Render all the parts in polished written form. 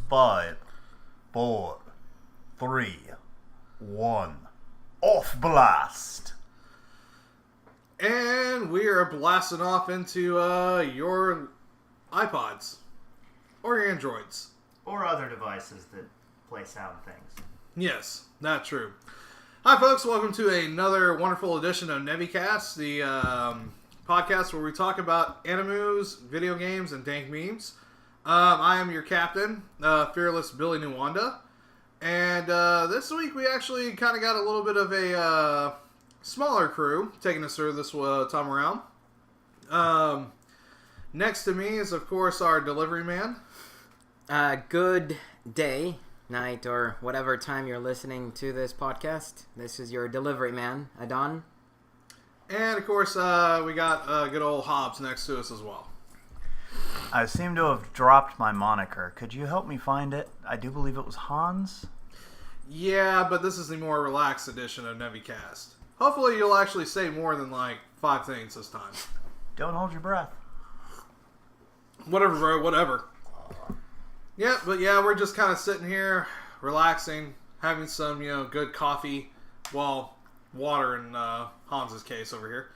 5, 4, 3, 1. Off blast! And we are blasting off into your iPods. Or your Androids. Or other devices that play sound things. Yes, that's true. Hi folks, welcome to another wonderful edition of NeviCast, the podcast where we talk about animus, video games, and dank memes. I am your captain, Fearless Billy Nwanda. And this week we actually kind of got a little bit of a smaller crew taking us through this time around. Next to me is, of course, our delivery man. Good day, night, or whatever time you're listening to this podcast. This is your delivery man, Adon. And, of course, we got good old Hobbs next to us as well. I seem to have dropped my moniker. Could you help me find it? I do believe it was Hans. Yeah, but this is the more relaxed edition of NeviCast. Hopefully you'll actually say more than, 5 things this time. Don't hold your breath. Whatever, bro, whatever. Yeah, but yeah, we're just kind of sitting here, relaxing, having some, good coffee. Well, water in Hans's case over here.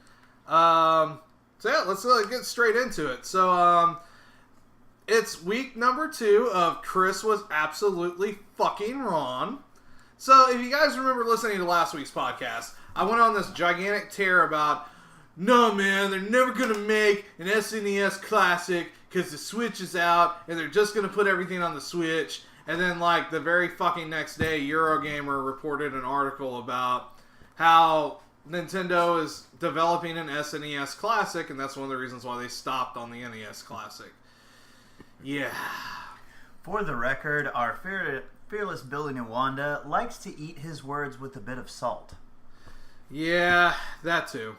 So yeah, let's get straight into it. So, it's week number 2 of Chris Was Absolutely Fucking Wrong. So, if you guys remember listening to last week's podcast, I went on this gigantic tear about, no man, they're never going to make an SNES Classic because the Switch is out and they're just going to put everything on the Switch. And then, the very fucking next day, Eurogamer reported an article about how Nintendo is developing an SNES Classic, and that's one of the reasons why they stopped on the NES Classic. Yeah. For the record, our fearless Billy Nwanda likes to eat his words with a bit of salt. Yeah, that too.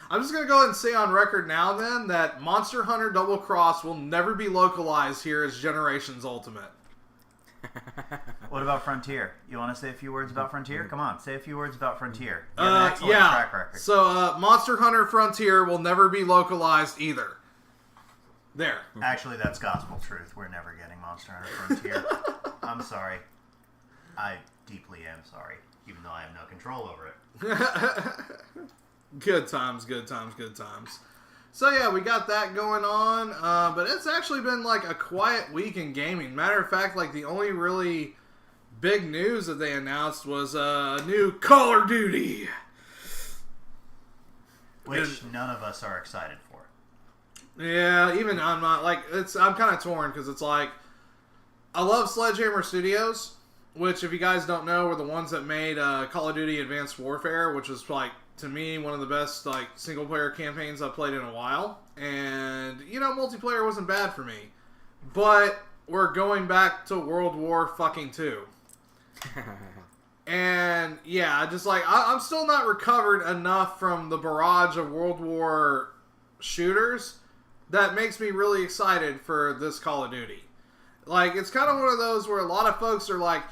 I'm just going to go ahead and say on record now then that Monster Hunter Double Cross will never be localized here as Generations Ultimate. What about Frontier? You want to say a few words about Frontier? Come on, say a few words about Frontier. You have an excellent track record. So, Monster Hunter Frontier will never be localized either. There. Actually, that's gospel truth. We're never getting Monster Hunter Frontier. I'm sorry. I deeply am sorry, even though I have no control over it. Good times, good times, good times. So yeah, we got that going on, but it's actually been a quiet week in gaming. Matter of fact, the only really big news that they announced was a new Call of Duty. Which none of us are excited for. Yeah, even I'm not, I'm kind of torn, because it's I love Sledgehammer Studios, which if you guys don't know, were the ones that made Call of Duty Advanced Warfare, which is to me, one of the best, single-player campaigns I've played in a while. And, multiplayer wasn't bad for me. But we're going back to World War fucking 2. And, yeah, just, I'm still not recovered enough from the barrage of World War shooters that makes me really excited for this Call of Duty. It's kind of one of those where a lot of folks are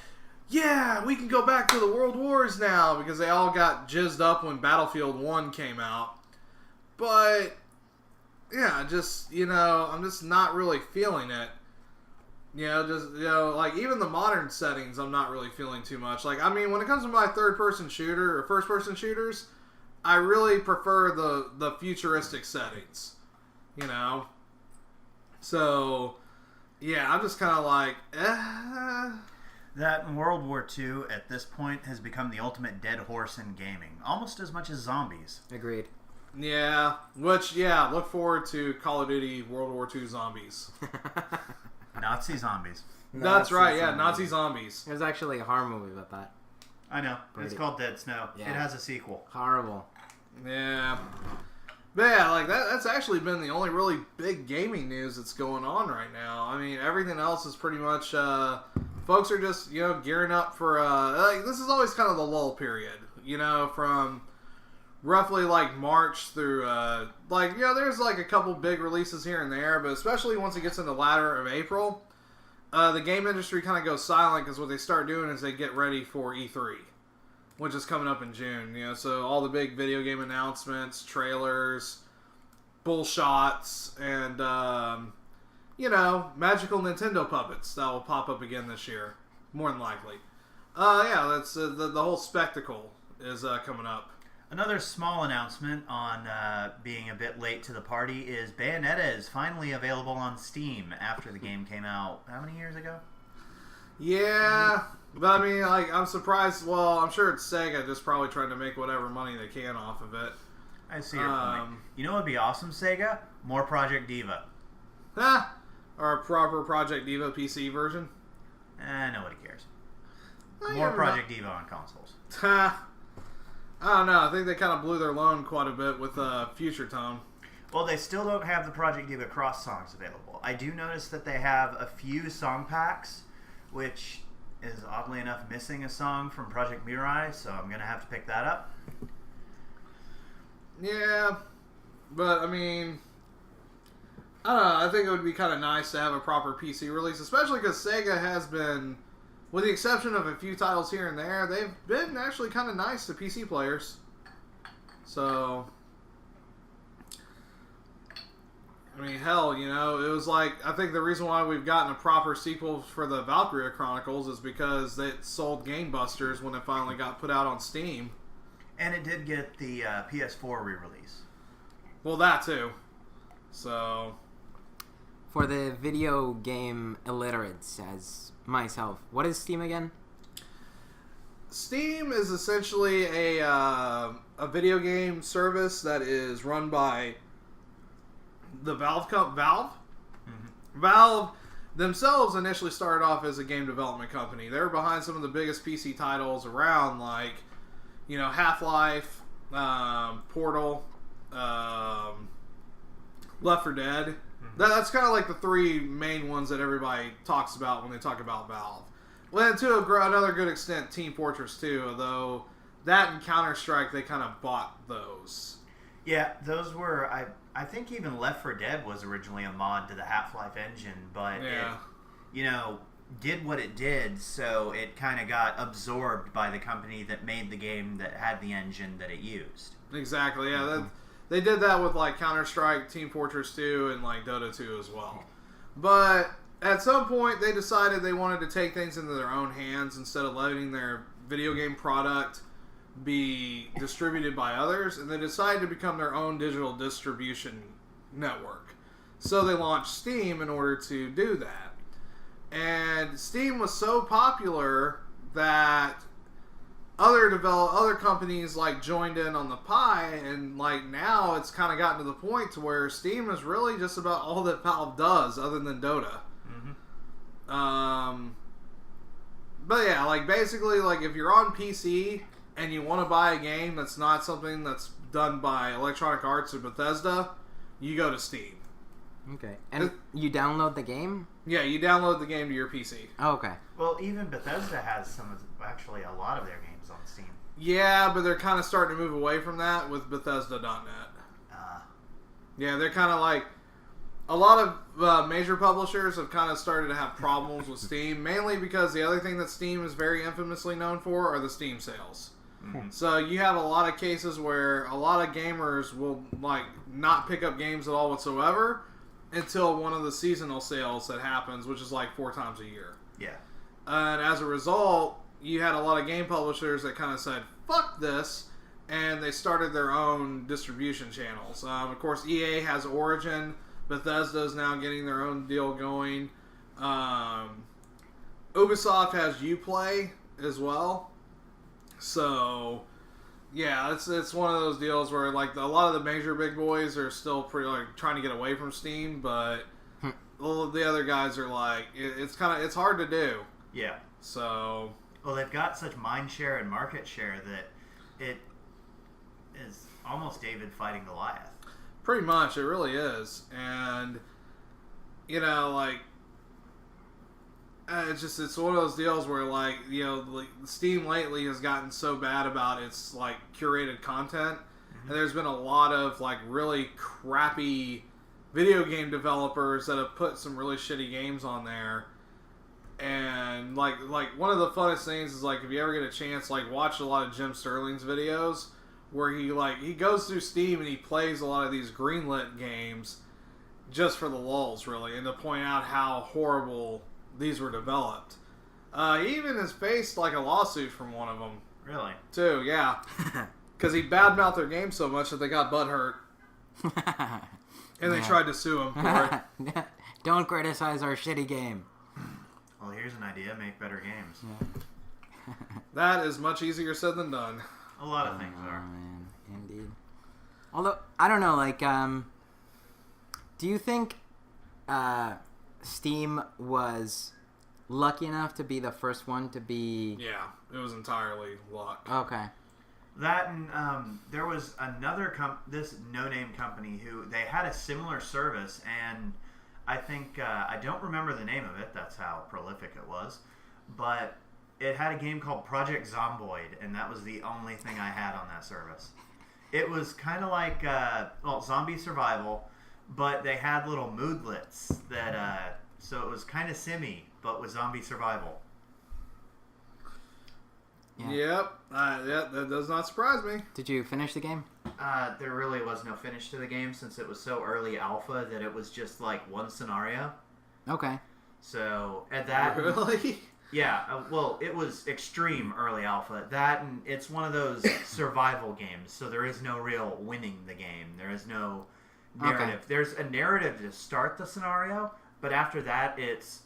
yeah, we can go back to the World Wars now, because they all got jizzed up when Battlefield 1 came out. But, yeah, I'm just not really feeling it. Even the modern settings, I'm not really feeling too much. When it comes to my third-person shooter or first-person shooters, I really prefer the futuristic settings. So, yeah, I'm just kind of That in World War II, at this point, has become the ultimate dead horse in gaming. Almost as much as zombies. Agreed. Yeah, look forward to Call of Duty World War II Zombies. Nazi zombies. That's right, yeah, Nazi zombies. There's actually a horror movie about that. I know. It's called Dead Snow. Yeah. It has a sequel. Horrible. Yeah. But yeah, that's actually been the only really big gaming news that's going on right now. Everything else is pretty much... folks are just, gearing up for, this is always kind of the lull period, from roughly, March through, there's, a couple big releases here and there, but especially once it gets in the latter of April, the game industry kind of goes silent, because what they start doing is they get ready for E3, which is coming up in June, so all the big video game announcements, trailers, bull shots, and, magical Nintendo puppets that will pop up again this year, more than likely. That's the whole spectacle is coming up. Another small announcement on being a bit late to the party is Bayonetta is finally available on Steam after the game came out, how many years ago? Yeah, but I mean, I'm surprised. Well, I'm sure it's Sega just probably trying to make whatever money they can off of it. I see your point. You know what would be awesome, Sega? More Project Diva. Or a proper Project Diva PC version. Nobody cares. More Project Diva on consoles. I don't know. I think they kind of blew their load quite a bit with Future Tone. Well, they still don't have the Project Diva cross songs available. I do notice that they have a few song packs, which is oddly enough missing a song from Project Mirai, so I'm going to have to pick that up. Yeah, but I mean, I don't know. I think it would be kind of nice to have a proper PC release, especially because Sega has been, with the exception of a few titles here and there, they've been actually kind of nice to PC players. So, I mean, hell, it was like, I think the reason why we've gotten a proper sequel for the Valkyria Chronicles is because it sold gangbusters when it finally got put out on Steam. And it did get the PS4 re-release. Well, that too. So, For the video game illiterates as myself, what is Steam again? Steam is essentially a video game service that is run by the Valve. Mm-hmm. Valve themselves initially started off as a game development company. They were behind some of the biggest PC titles around, like Half-Life, Portal, Left 4 Dead. Mm-hmm. That's kind of like the three main ones that everybody talks about when they talk about Valve. Well, to another good extent, Team Fortress 2, although that and Counter-Strike, they kind of bought those. Yeah, those were... I think even Left 4 Dead was originally a mod to the Half-Life engine, but it, did what it did, so it kind of got absorbed by the company that made the game that had the engine that it used. Exactly, yeah. They did that with, Counter-Strike, Team Fortress 2, and, Dota 2 as well. But at some point, they decided they wanted to take things into their own hands instead of letting their video game product be distributed by others, and they decided to become their own digital distribution network. So they launched Steam in order to do that. And Steam was so popular that other companies joined in on the pie, and now it's kind of gotten to the point to where Steam is really just about all that Valve does other than Dota. Mm-hmm. But yeah, basically, if you're on PC and you want to buy a game that's not something that's done by Electronic Arts or Bethesda, you go to Steam. Okay. And you download the game? Yeah, you download the game to your PC. Oh, okay. Well, even Bethesda has actually a lot of their games on Steam. Yeah, but they're kind of starting to move away from that with Bethesda.net. Yeah, they're kind of a lot of major publishers have kind of started to have problems with Steam, mainly because the other thing that Steam is very infamously known for are the Steam sales. Mm-hmm. So you have a lot of cases where a lot of gamers will not pick up games at all whatsoever until one of the seasonal sales that happens, which is 4 times a year. Yeah. And as a result, you had a lot of game publishers that kind of said, fuck this, and they started their own distribution channels. Of course, EA has Origin. Bethesda is now getting their own deal going. Ubisoft has Uplay as well. So, yeah, it's one of those deals where a lot of the major big boys are still pretty trying to get away from Steam, but all of the other guys are it's hard to do. Yeah. So, well, they've got such mind share and market share that it is almost David fighting Goliath. Pretty much, it really is. And it's one of those deals where Steam lately has gotten so bad about its curated content, and there's been a lot of really crappy video game developers that have put some really shitty games on there. And one of the funnest things is if you ever get a chance, watch a lot of Jim Sterling's videos where he goes through Steam and he plays a lot of these greenlit games. just for the lulz, really, and to point out how horrible these were developed. He even has faced like a lawsuit from one of them. Really? Too, yeah. Because he badmouthed their game so much that they got butthurt. And they tried to sue him for it. Don't criticize our shitty game. Well, here's an idea. Make better games. Yeah. That is much easier said than done. A lot of things are. Man. Indeed. Although, I don't know, like, do you think Steam was lucky enough to be the first one to be... Yeah, it was entirely luck. Okay. That and there was another this no-name company who they had a similar service, and I think I don't remember the name of it. That's how prolific it was, but it had a game called Project Zomboid, and that was the only thing I had on that service. It was kind of like zombie survival, but they had little moodlets that so it was kind of simmy, but with zombie survival. Yeah. Yep. That does not surprise me. Did you finish the game? There really was no finish to the game since it was so early alpha that it was just like one scenario. Okay. So at that, really, yeah. Well, it was extreme early alpha. That and it's one of those survival games. So there is no real winning the game. There is no narrative. Okay. There's a narrative to start the scenario, but after that, it's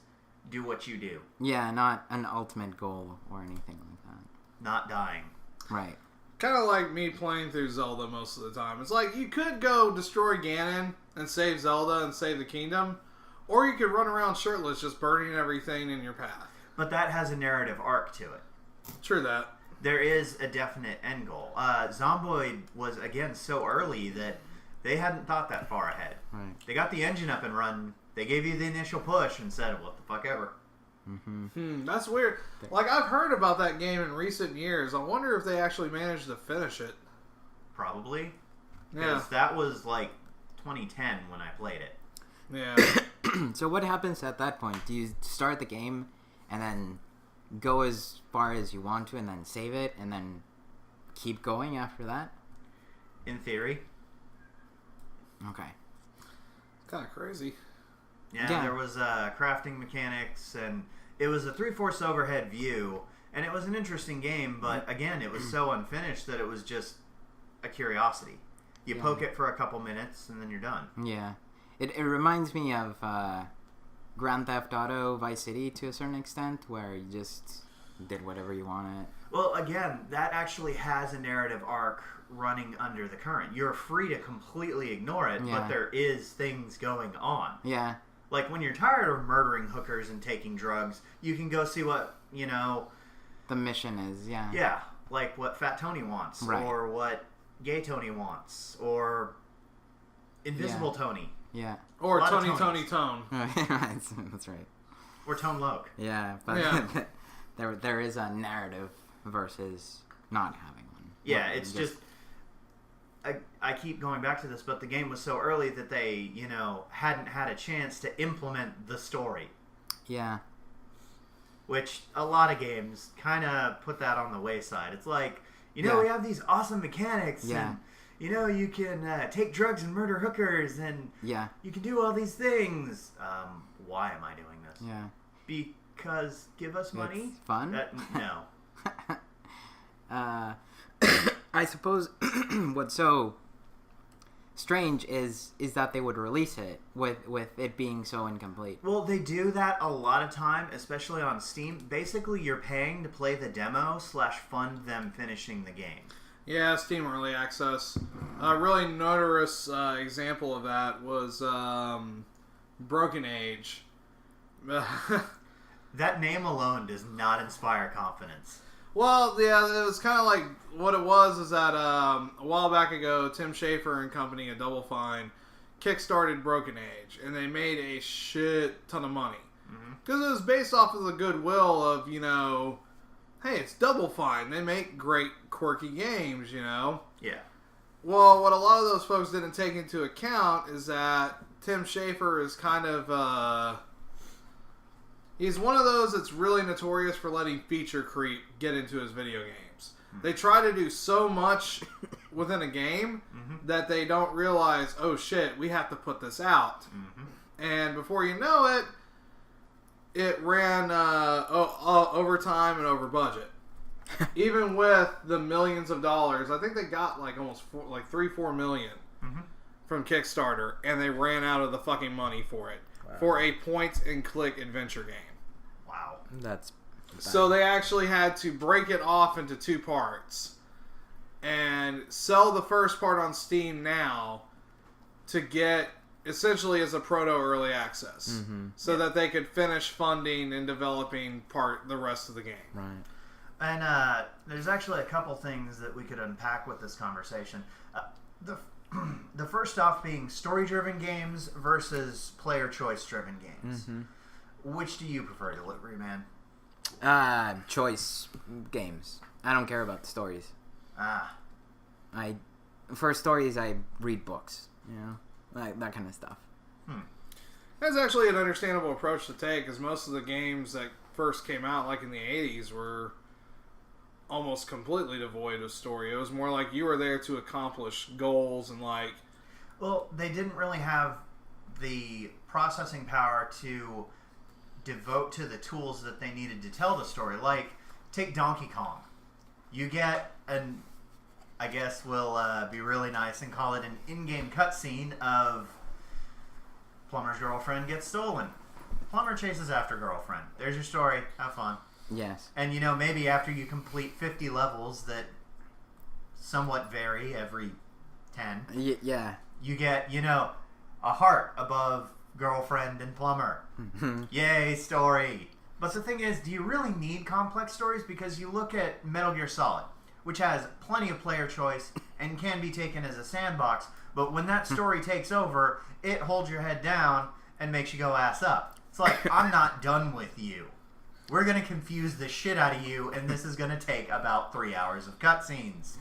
do what you do. Yeah, not an ultimate goal or anything like that. Not dying. Right. kind of like me playing through Zelda most of the time. It's like you could go destroy Ganon and save Zelda and save the kingdom, or you could run around shirtless just burning everything in your path. But that has a narrative arc to it. True that. There is a definite end goal. Zomboid was, again, so early that they hadn't thought that far ahead. Right. They got the engine up and running. They gave you the initial push and said, what the fuck ever. Mm-hmm. That's weird. Like, I've heard about that game in recent years. I wonder if they actually managed to finish it. Probably. Yeah. Because that was like 2010 when I played it. Yeah. So what happens at that point? Do you start the game and then go as far as you want to and then save it and then keep going after that? In theory. Okay. Kind of crazy. Yeah, there was crafting mechanics, and it was a 3/4 overhead view, and it was an interesting game, but again, it was so unfinished that it was just a curiosity. You poke it for a couple minutes, and then you're done. Yeah. It reminds me of Grand Theft Auto Vice City to a certain extent, where you just did whatever you wanted. Well, again, that actually has a narrative arc running under the current. You're free to completely ignore it, but there is things going on. Yeah. Like, when you're tired of murdering hookers and taking drugs, you can go see what, you know... The mission is, yeah. Yeah, like what Fat Tony wants, or what Gay Tony wants, or Invisible Tony. Yeah. Or Tony Tone. That's right. Or Tone Loke. Yeah, but there is a narrative versus not having one. Yeah, it's just... I keep going back to this, but the game was so early that they, you know, hadn't had a chance to implement the story. Yeah. Which a lot of games kind of put that on the wayside. It's like, you know, we have these awesome mechanics, and, you know, you can take drugs and murder hookers, and you can do all these things. Why am I doing this? Yeah. Because give us money? It's fun? No. I suppose what's so strange is that they would release it with it being so incomplete. Well, they do that a lot of time, especially on Steam. Basically, you're paying to play the demo / fund them finishing the game. Yeah, Steam Early Access. A really notorious example of that was Broken Age. That name alone does not inspire confidence. Well, yeah, it was kind of like what it was is that a while back ago, Tim Schafer and company at Double Fine kickstarted Broken Age, and they made a shit ton of money. Because it was based off of the goodwill of, you know, hey, it's Double Fine. They make great, quirky games, you know? Yeah. Well, what a lot of those folks didn't take into account is that Tim Schafer is kind of... he's one of those that's really notorious for letting feature creep get into his video games. They try to do so much within a game that they don't realize, oh shit, we have to put this out. And before you know it, it ran over time and over budget. Even with the millions of dollars, I think they got like almost 3-4 million from Kickstarter, and they ran out of the fucking money for it. Wow. For a point-and-click adventure game. Wow. That's bad. So they actually had to break it off into 2 parts and sell the first part on Steam now to get essentially as a proto-early access so that they could finish funding and developing the rest of the game. Right. And there's actually a couple things that we could unpack with this conversation. The first off being story-driven games versus player choice-driven games. Which do you prefer, Delivery Man? Choice games. I don't care about the stories. For stories, I read books. You know, like that kind of stuff. That's actually an understandable approach to take, because most of the games that first came out, like in the 80s, were almost completely devoid of story. It was more like you were there to accomplish goals and like... Well, they didn't really have the processing power to devote to the tools that they needed to tell the story. Like, take Donkey Kong. You get an... I guess we'll be really nice and call it an in-game cutscene of Plumber's girlfriend gets stolen. Plumber chases after girlfriend. There's your story. Have fun. Yes. And, you know, maybe after you complete 50 levels that somewhat vary every 10. Yeah. You get, you know, a heart above girlfriend and plumber. Yay, story. But the thing is, do you really need complex stories? Because you look at Metal Gear Solid, which has plenty of player choice and can be taken as a sandbox. But when that story takes over, it holds your head down and makes you go ass up. It's like, I'm not done with you. We're going to confuse the shit out of you, and this is going to take about 3 hours of cutscenes.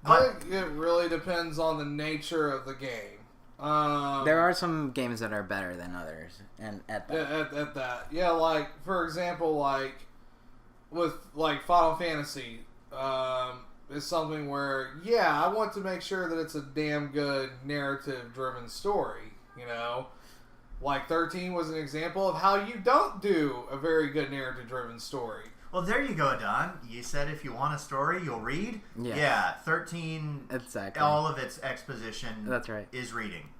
I think it really depends on the nature of the game. There are some games that are better than others, and at that. Yeah, like, for example, like, with, like, Final Fantasy, is something where, yeah, I want to make sure that it's a damn good narrative-driven story, you know? Like 13 was an example of how you don't do a very good narrative-driven story. Well, there you go, Don. You said if you want a story, you'll read. Yes. Yeah, 13. Exactly. All of its exposition. That's right. Is reading.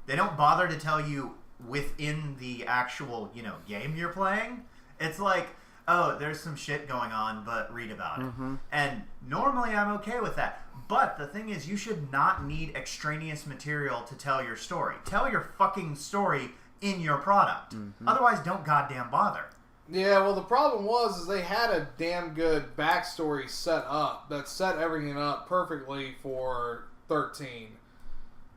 They don't bother to tell you within the actual, you know, game you're playing. It's like, oh, there's some shit going on, but read about it. And normally I'm okay with that. But the thing is, you should not need extraneous material to tell your story. Tell your fucking story in your product. Otherwise, don't goddamn bother. Yeah, well, the problem is they had a damn good backstory set up that set everything up perfectly for 13.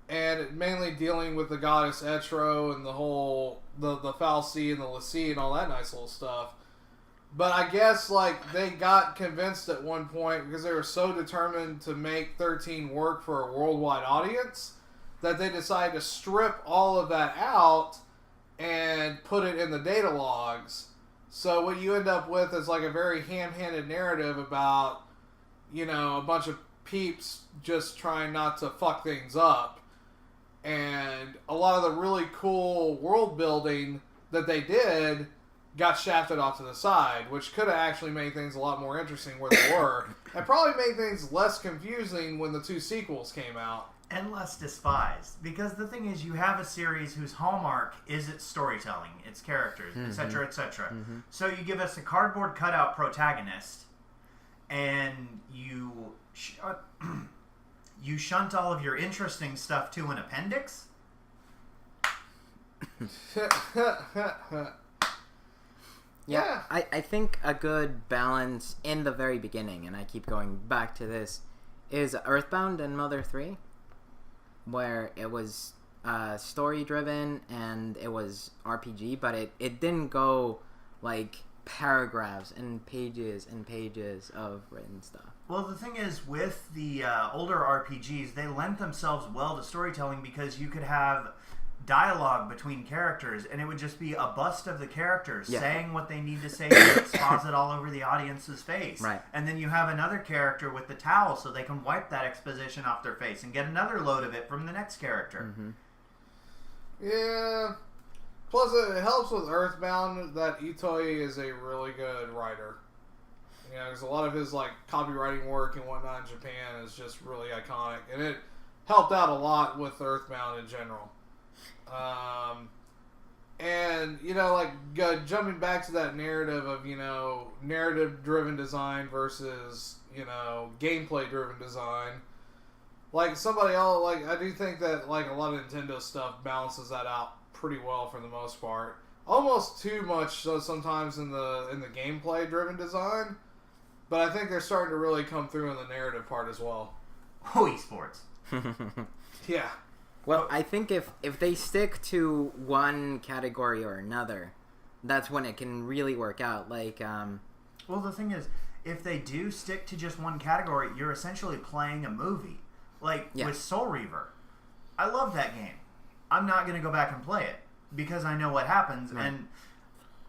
And mainly dealing with the goddess Etro and the whole, the Fal'Cie and the Lassie and all that nice little stuff. But I guess, like, they got convinced at one point, because they were so determined to make 13 work for a worldwide audience, that they decided to strip all of that out and put it in the data logs. So what you end up with is like a very ham-handed narrative about, you know, a bunch of peeps just trying not to fuck things up. And a lot of the really cool world building that they did got shafted off to the side, which could have actually made things a lot more interesting where they were. And probably made things less confusing when the 2 sequels came out. And less despised. Because the thing is, you have a series whose hallmark is its storytelling, its characters, etc., etc. So you give us a cardboard cutout protagonist, and you you shunt all of your interesting stuff to an appendix? Yeah, I think a good balance in the very beginning, and I keep going back to this, is Earthbound and Mother 3. Where it was story driven and it was RPG, but it didn't go like paragraphs and pages of written stuff. Well, the thing is, with the older RPGs, they lent themselves well to storytelling because you could have dialogue between characters, and it would just be a bust of the characters saying what they need to say to exposit all over the audience's face. Right. And then you have another character with the towel so they can wipe that exposition off their face and get another load of it from the next character. Mm-hmm. Yeah. Plus, it helps with Earthbound that Itoi is a really good writer. You know, because a lot of his like copywriting work and whatnot in Japan is just really iconic, and it helped out a lot with Earthbound in general. And you know, like jumping back to that narrative of narrative-driven design versus gameplay-driven design. Like somebody else, like I do think that like a lot of Nintendo stuff balances that out pretty well for the most part. Almost too much so sometimes in the gameplay-driven design, but I think they're starting to really come through in the narrative part as well. Oh, esports. Yeah. Well, I think if they stick to one category or another, that's when it can really work out. Like, well, the thing is, if they do stick to just one category, you're essentially playing a movie. Like, with Soul Reaver. I love that game. I'm not going to go back and play it because I know what happens. Right. And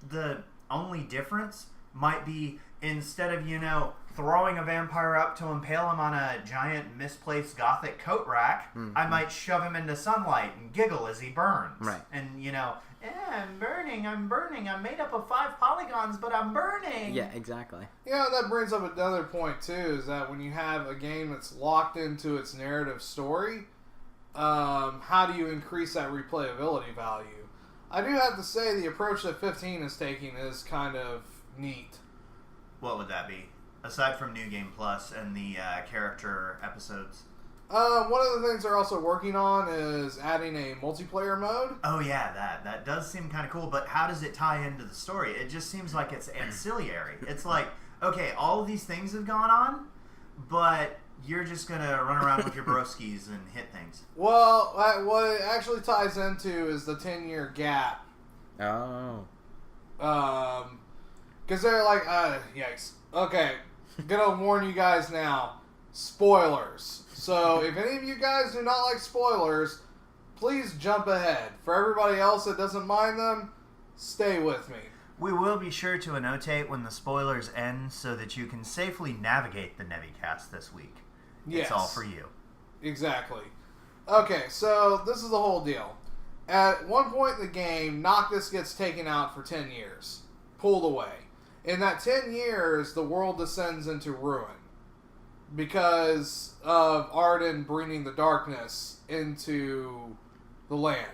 the only difference might be instead of, throwing a vampire up to impale him on a giant misplaced gothic coat rack, I might shove him into sunlight and giggle as he burns. Right. And, I'm burning, I'm made up of 5 polygons, but I'm burning. Yeah, exactly. Yeah, that brings up another point, too, is that when you have a game that's locked into its narrative story, how do you increase that replayability value? I do have to say the approach that 15 is taking is kind of neat. What would that be? Aside from New Game Plus and the character episodes? One of the things they're also working on is adding a multiplayer mode. Oh yeah, that does seem kind of cool, but how does it tie into the story? It just seems like it's ancillary. It's like, okay, all of these things have gone on, but you're just going to run around with your broskies and hit things. Well, what it actually ties into is the 10-year gap. Oh. Because they're like, yikes. Okay, gonna warn you guys now. Spoilers. So, if any of you guys do not like spoilers, please jump ahead. For everybody else that doesn't mind them, stay with me. We will be sure to annotate when the spoilers end so that you can safely navigate the Nevicast this week. Yes. It's all for you. Exactly. Okay, so this is the whole deal. At one point in the game, Noctis gets taken out for 10 years. Pulled away. In that 10 years, the world descends into ruin because of Arden bringing the darkness into the land.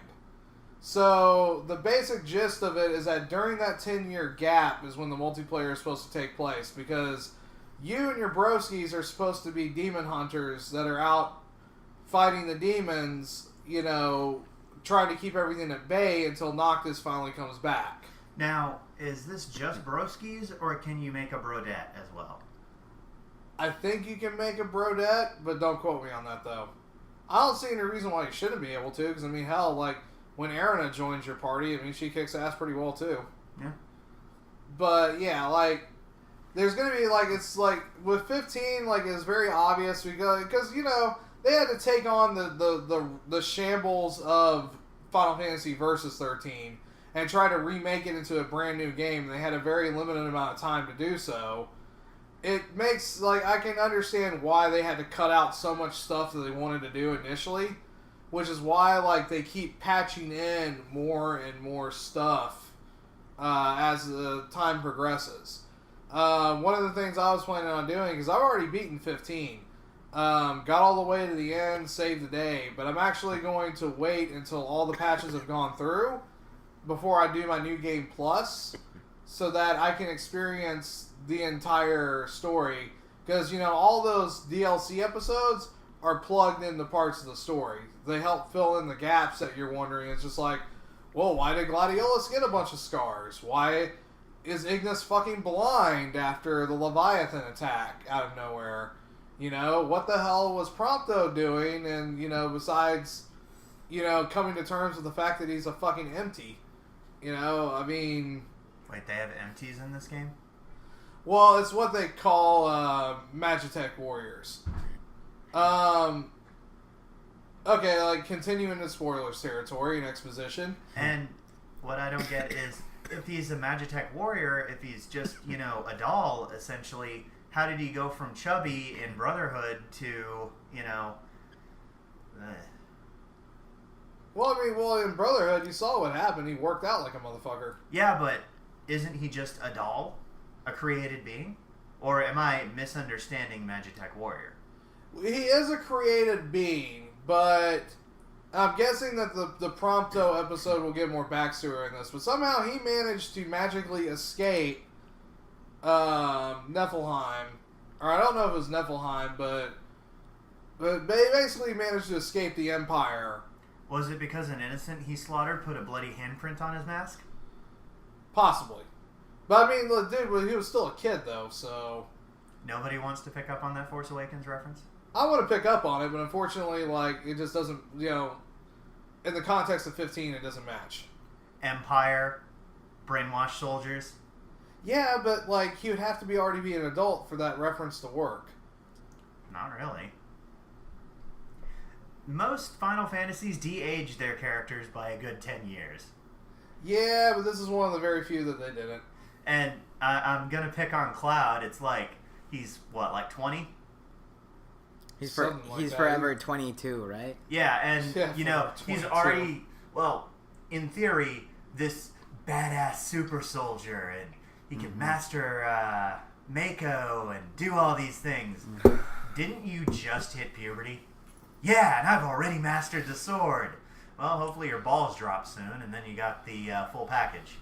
So, the basic gist of it is that during that 10-year gap is when the multiplayer is supposed to take place, because you and your broskies are supposed to be demon hunters that are out fighting the demons, trying to keep everything at bay until Noctis finally comes back. Now, is this just broskies, or can you make a brodette as well? I think you can make a brodette, but don't quote me on that, though. I don't see any reason why you shouldn't be able to, because, hell, like, when Erina joins your party, she kicks ass pretty well, too. Yeah. But, yeah, like, there's going to be, like, it's, like, with 15, like, it's very obvious, because, they had to take on the shambles of Final Fantasy Versus 13, and try to remake it into a brand new game. They had a very limited amount of time to do so. It makes, like, I can understand why they had to cut out so much stuff that they wanted to do initially, which is why, like, they keep patching in more and more stuff as the time progresses. One of the things I was planning on doing, because I've already beaten 15, got all the way to the end, saved the day, but I'm actually going to wait until all the patches have gone through before I do my New Game Plus, so that I can experience the entire story. Because, all those DLC episodes are plugged into parts of the story. They help fill in the gaps that you're wondering. It's just like, well, why did Gladiolus get a bunch of scars? Why is Ignis fucking blind after the Leviathan attack out of nowhere? What the hell was Prompto doing? And, besides, coming to terms with the fact that he's a fucking empty. Wait, they have empties in this game? Well, it's what they call Magitech warriors. Okay, like, continuing the spoilers territory and exposition. And what I don't get is, if he's a Magitech warrior, if he's just, a doll, essentially, how did he go from chubby in Brotherhood to, Well, in Brotherhood, you saw what happened. He worked out like a motherfucker. Yeah, but isn't he just a doll? A created being? Or am I misunderstanding Magitech warrior? He is a created being, but I'm guessing that the Prompto episode will get more backstory in this. But somehow he managed to magically escape Niflheim. Or I don't know if it was Niflheim, but they basically managed to escape the Empire. Was it because an innocent he slaughtered put a bloody handprint on his mask? Possibly. But I mean, the dude, he was still a kid, though, so... Nobody wants to pick up on that Force Awakens reference? I want to pick up on it, but unfortunately, like, it just doesn't, in the context of 15, it doesn't match. Empire, brainwashed soldiers. Yeah, but, like, he would have to already be an adult for that reference to work. Not really. Most Final Fantasies de-age their characters by a good 10 years. Yeah, but this is one of the very few that they didn't. And I'm going to pick on Cloud. It's like, he's, what, like 20? He's forever 22, right? Yeah, and, he's already, in theory, this badass super soldier, and he can master Mako and do all these things. Didn't you just hit puberty? Yeah, and I've already mastered the sword. Well, hopefully your balls drop soon, and then you got the full package.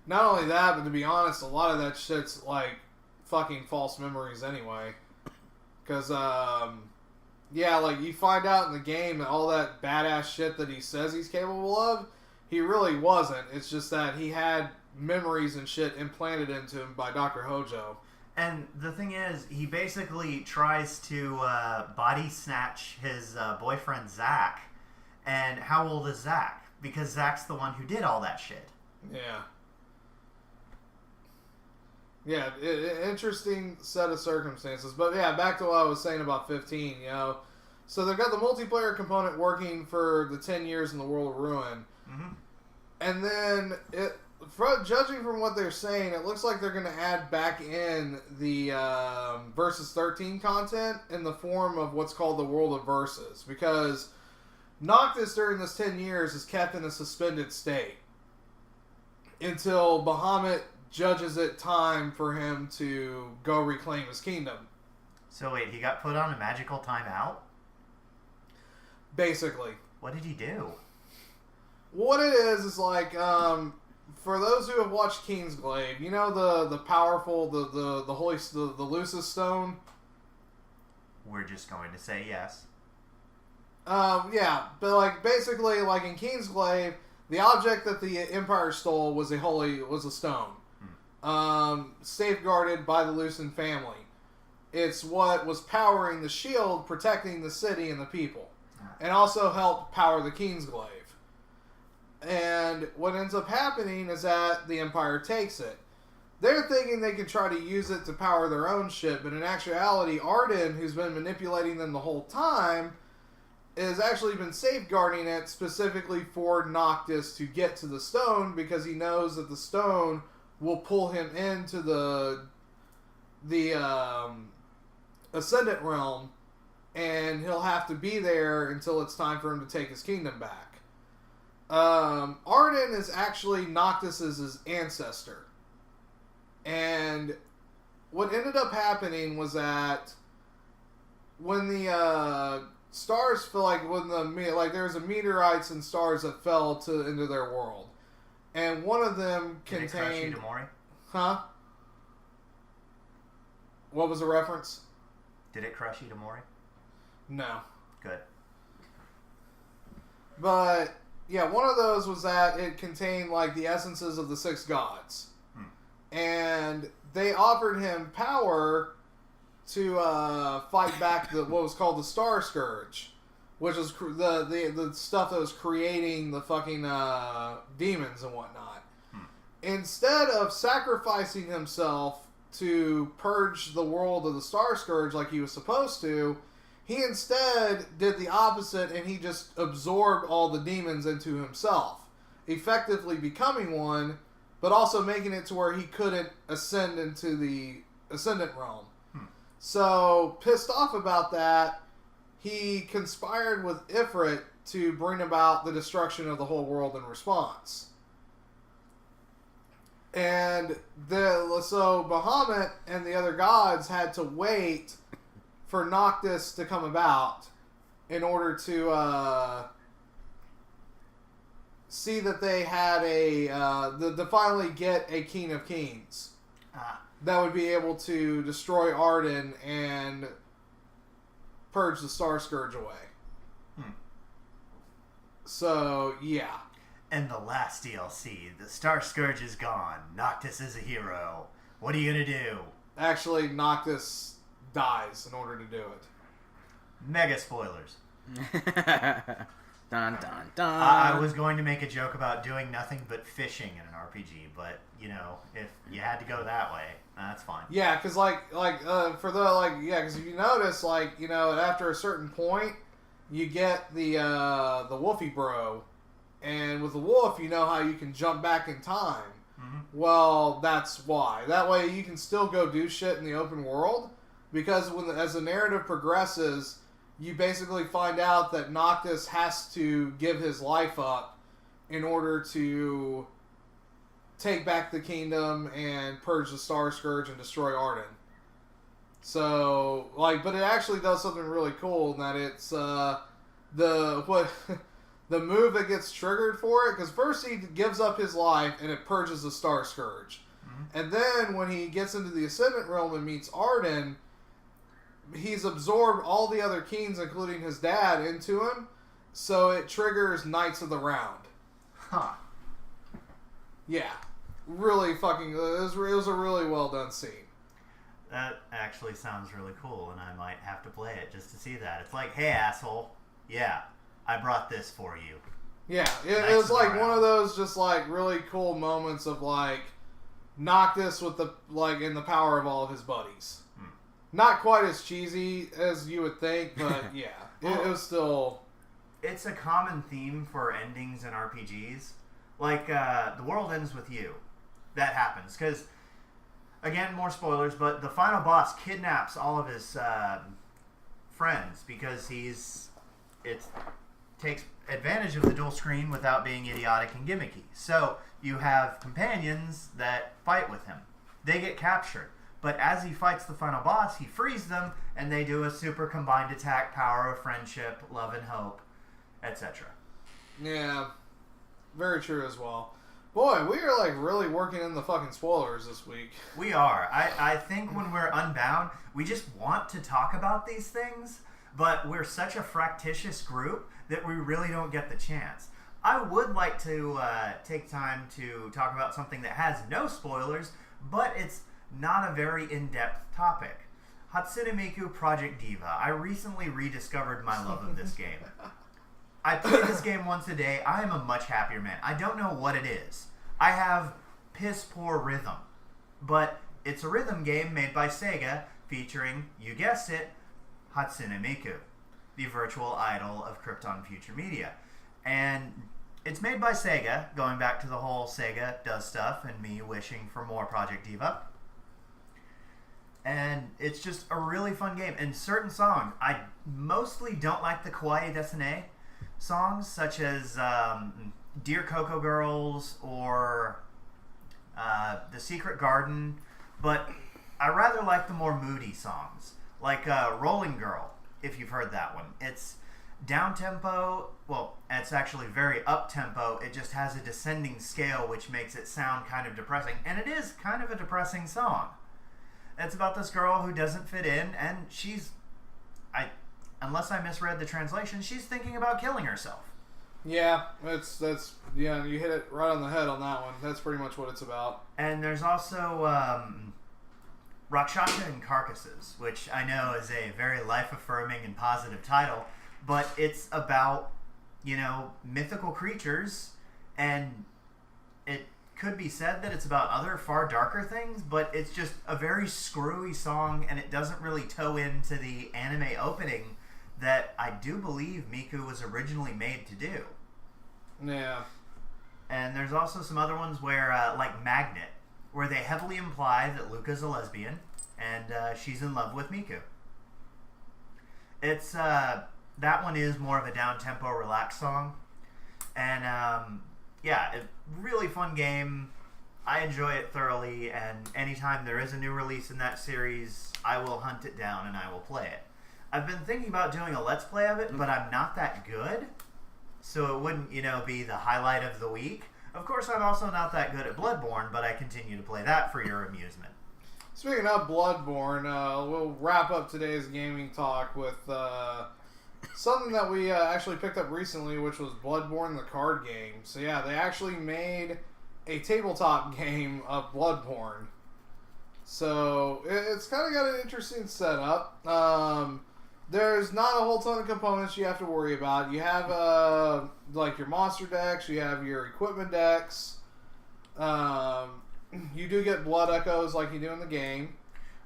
Not only that, but to be honest, a lot of that shit's, like, fucking false memories anyway. Because, like, you find out in the game that all that badass shit that he says he's capable of, he really wasn't. It's just that he had memories and shit implanted into him by Dr. Hojo. And the thing is, he basically tries to body snatch his boyfriend, Zach. And how old is Zach? Because Zach's the one who did all that shit. Yeah. Yeah, interesting set of circumstances. But yeah, back to what I was saying about 15, So they've got the multiplayer component working for the 10 years in the World of Ruin. Mm-hmm. And then, judging from what they're saying, it looks like they're going to add back in the Versus 13 content in the form of what's called the World of Versus. Because Noctis, during this 10 years, is kept in a suspended state until Bahamut judges it time for him to go reclaim his kingdom. So wait, he got put on a magical timeout? Basically. What did he do? What it is like, for those who have watched Kingsglaive, the powerful, the holy, the Lucis stone? We're just going to say yes. Yeah, but like, basically, like in Kingsglaive, the object that the Empire stole was a stone. Safeguarded by the Lucen family. It's what was powering the shield, protecting the city and the people. And also helped power the Kingsglaive. And what ends up happening is that the Empire takes it. They're thinking they can try to use it to power their own shit, but in actuality, Arden, who's been manipulating them the whole time, has actually been safeguarding it specifically for Noctis to get to the stone, because he knows that the stone will pull him into the Ascendant Realm, and he'll have to be there until it's time for him to take his kingdom back. Arden is actually Noctis's ancestor. And what ended up happening was that when the stars fell, there was a meteorites and stars that fell into their world, and one of them contained. Did it crush Itamori? Huh? What was the reference? Did it crush Itamori? No. Good. But yeah, one of those was that it contained like the essences of the 6 gods. And they offered him power to fight back what was called the Star Scourge, which was the stuff that was creating the fucking demons and whatnot. Instead of sacrificing himself to purge the world of the Star Scourge like he was supposed to, He instead did the opposite, and he just absorbed all the demons into himself, effectively becoming one, but also making it to where he couldn't ascend into the Ascendant Realm. So, pissed off about that, he conspired with Ifrit to bring about the destruction of the whole world in response. And so Bahamut and the other gods had to wait for Noctis to come about in order to see that they had to finally get a King of Kings that would be able to destroy Arden and purge the Star Scourge away. So, yeah. And the last DLC, the Star Scourge is gone. Noctis is a hero. What are you gonna do? Actually, Noctis dies in order to do it. Mega spoilers. Dun, dun, dun. I was going to make a joke about doing nothing but fishing in an RPG, but, you know, if you had to go that way, that's fine. Yeah, because, because if you notice, after a certain point, you get the Wolfie Bro, and with the wolf, you know how you can jump back in time. Mm-hmm. Well, that's why. That way you can still go do shit in the open world, because as the narrative progresses, you basically find out that Noctis has to give his life up in order to take back the kingdom and purge the Star Scourge and destroy Arden. So, but it actually does something really cool in that it's the move that gets triggered for it, because first he gives up his life and it purges the Star Scourge. Mm-hmm. And then when he gets into the Ascendant Realm and meets Arden, he's absorbed all the other kings, including his dad, into him, so it triggers Knights of the Round. Huh. Yeah. Really fucking... It was a really well done scene. That actually sounds really cool, and I might have to play it just to see that. It's like, hey, asshole. Yeah. I brought this for you. Yeah, it was like one of those just really cool moments of Noctis with in the power of all of his buddies. Not quite as cheesy as you would think, but yeah, it was still. It's a common theme for endings in RPGs. The world ends with you. That happens because, again, more spoilers, but the final boss kidnaps all of his friends because it takes advantage of the dual screen without being idiotic and gimmicky. So you have companions that fight with him. They get captured. But as he fights the final boss, he frees them, and they do a super combined attack, power of friendship, love and hope, etc. Yeah, very true as well. Boy, we are really working in the fucking spoilers this week. We are. I think when we're Unbound, we just want to talk about these things, but we're such a fractious group that we really don't get the chance. I would like to take time to talk about something that has no spoilers, but it's not a very in-depth topic. Hatsune Miku Project Diva. I recently rediscovered my love of this game. I play this game once a day. I am a much happier man. I don't know what it is. I have piss poor rhythm. But it's a rhythm game made by Sega featuring, you guessed it, Hatsune Miku, the virtual idol of Krypton Future Media. And it's made by Sega, going back to the whole Sega does stuff and me wishing for more Project Diva. And it's just a really fun game. And certain songs, I mostly don't like the Kawaii Desune songs, such as Dear Coco Girls or The Secret Garden, but I rather like the more moody songs, like Rolling Girl, if you've heard that one. It's down-tempo, well, it's actually very up-tempo. It just has a descending scale, which makes it sound kind of depressing. And it is kind of a depressing song. It's about this girl who doesn't fit in, and unless I misread the translation, she's thinking about killing herself. Yeah, yeah, you hit it right on the head on that one. That's pretty much what it's about. And there's also Rakshasa and Carcasses, which I know is a very life-affirming and positive title, but it's about, mythical creatures, and it could be said that it's about other far darker things, but it's just a very screwy song, and it doesn't really toe into the anime opening that I do believe Miku was originally made to do. Yeah. And there's also some other ones where, like Magnet, where they heavily imply that Luca's a lesbian and she's in love with Miku. It's that one is more of a down-tempo, relaxed song, and yeah, a really fun game. I enjoy it thoroughly, and anytime there is a new release in that series, I will hunt it down and I will play it. I've been thinking about doing a Let's Play of it, but I'm not that good, so it wouldn't, be the highlight of the week. Of course, I'm also not that good at Bloodborne, but I continue to play that for your amusement. Speaking of Bloodborne, we'll wrap up today's gaming talk with something that we actually picked up recently, which was Bloodborne, the card game. So yeah, they actually made a tabletop game of Bloodborne. So it's kind of got an interesting setup. There's not a whole ton of components you have to worry about. You have like your monster decks, you have your equipment decks. You do get blood echoes like you do in the game.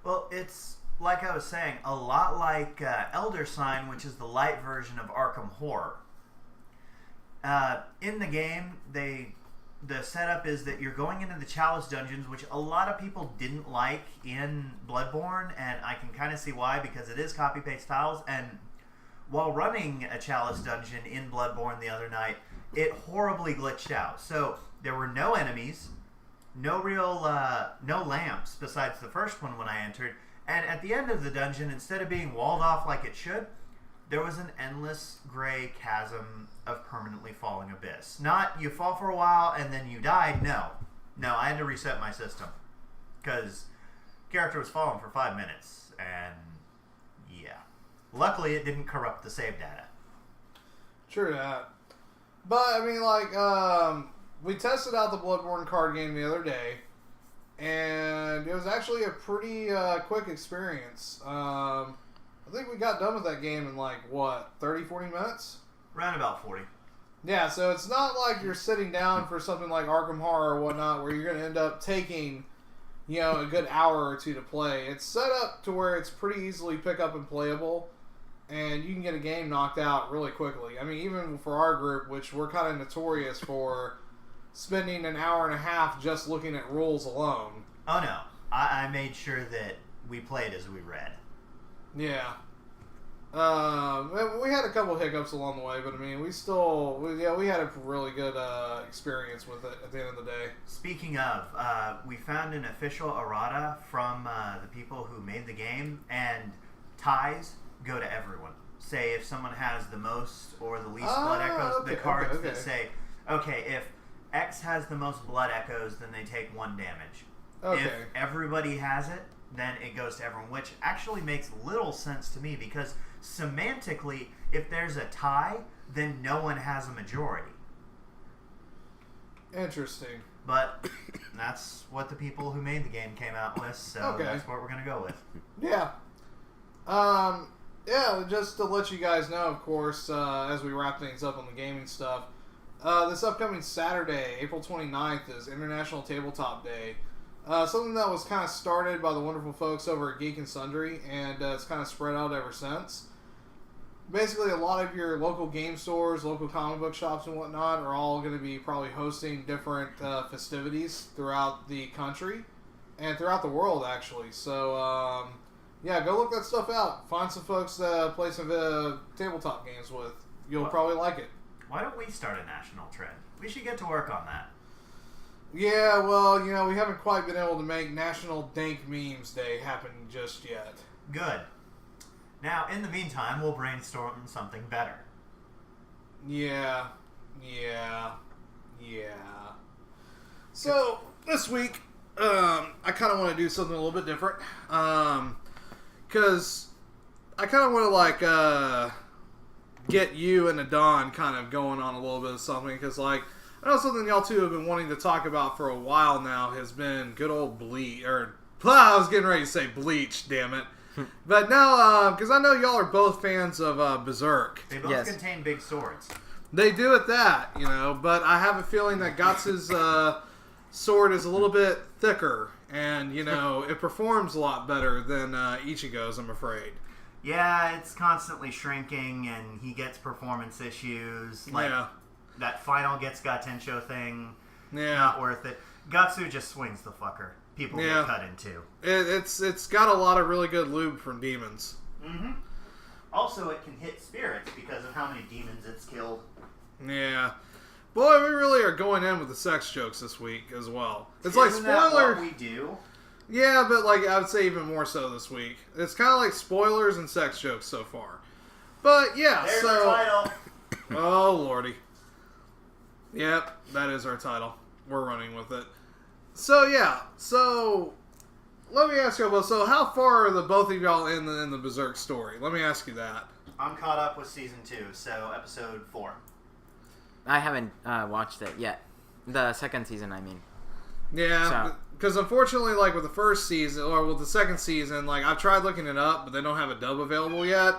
Well, it's, like I was saying, a lot like Elder Sign, which is the light version of Arkham Horror. In the game, the setup is that you're going into the Chalice dungeons, which a lot of people didn't like in Bloodborne, and I can kind of see why, because it is copy-paste tiles, and while running a Chalice dungeon in Bloodborne the other night, it horribly glitched out. So there were no enemies, no lamps besides the first one when I entered, and at the end of the dungeon, instead of being walled off like it should, there was an endless gray chasm of permanently falling abyss. Not you fall for a while and then you died. No, I had to reset my system because character was falling for 5 minutes, and yeah, luckily it didn't corrupt the save data. True that. But I mean, we tested out the Bloodborne card game the other day, and it was actually a pretty quick experience. I think we got done with that game in 30, 40 minutes? Around about 40. Yeah, so it's not like you're sitting down for something like Arkham Horror or whatnot where you're going to end up taking, a good hour or two to play. It's set up to where it's pretty easily pick up and playable, and you can get a game knocked out really quickly. I mean, even for our group, which we're kind of notorious for spending an hour and a half just looking at rules alone. Oh no, I made sure that we played as we read. Yeah. We had a couple hiccups along the way, but I mean, we had a really good experience with it at the end of the day. Speaking of, we found an official errata from the people who made the game, and ties go to everyone. Say if someone has the most or the least blood echoes, okay, the cards okay. that say, okay, if X has the most blood echoes, then they take 1 damage. Okay. If everybody has it, then it goes to everyone, which actually makes little sense to me because semantically, if there's a tie, then no one has a majority. Interesting. But that's what the people who made the game came out with, so that's what we're going to go with. Yeah. Yeah, just to let you guys know, of course, as we wrap things up on the gaming stuff, this upcoming Saturday, April 29th, is International Tabletop Day. Something that was kind of started by the wonderful folks over at Geek and Sundry, and it's kind of spread out ever since. Basically, a lot of your local game stores, local comic book shops and whatnot are all going to be probably hosting different festivities throughout the country and throughout the world, actually. So, yeah, go look that stuff out. Find some folks to play some tabletop games with. You'll probably like it. Why don't we start a national trend? We should get to work on that. Yeah, well, we haven't quite been able to make National Dank Memes Day happen just yet. Good. Now, in the meantime, we'll brainstorm something better. Yeah. So, this week, I kind of want to do something a little bit different. Because I kind of want to, get you and Adon kind of going on a little bit of something. Because, I know something y'all two have been wanting to talk about for a while now has been good old Bleach. I was getting ready to say Bleach, damn it. But now, because I know y'all are both fans of Beserk. They both contain big swords. They do at that, but I have a feeling that Guts' sword is a little bit thicker, and, it performs a lot better than Ichigo's, I'm afraid. Yeah, it's constantly shrinking, and he gets performance issues. Like, that final gets Gatensho thing, not worth it. Gatsu just swings the fucker. People get cut in two. It's got a lot of really good lube from demons. Mm-hmm. Also, it can hit spirits because of how many demons it's killed. Yeah. Boy, we really are going in with the sex jokes this week as well. It's like spoiler. That what we do? Yeah, but like I would say even more so this week. It's kind of like spoilers and sex jokes so far. But yeah, there's our title. Oh lordy. Yep, that is our title. We're running with it. So yeah, let me ask you about. So how far are the both of y'all in the Beserk story? Let me ask you that. I'm caught up with season 2, so episode 4. I haven't watched it yet. The second season, I mean. Yeah, because unfortunately, like with the first season, or with the second season, like I've tried looking it up, but they don't have a dub available yet.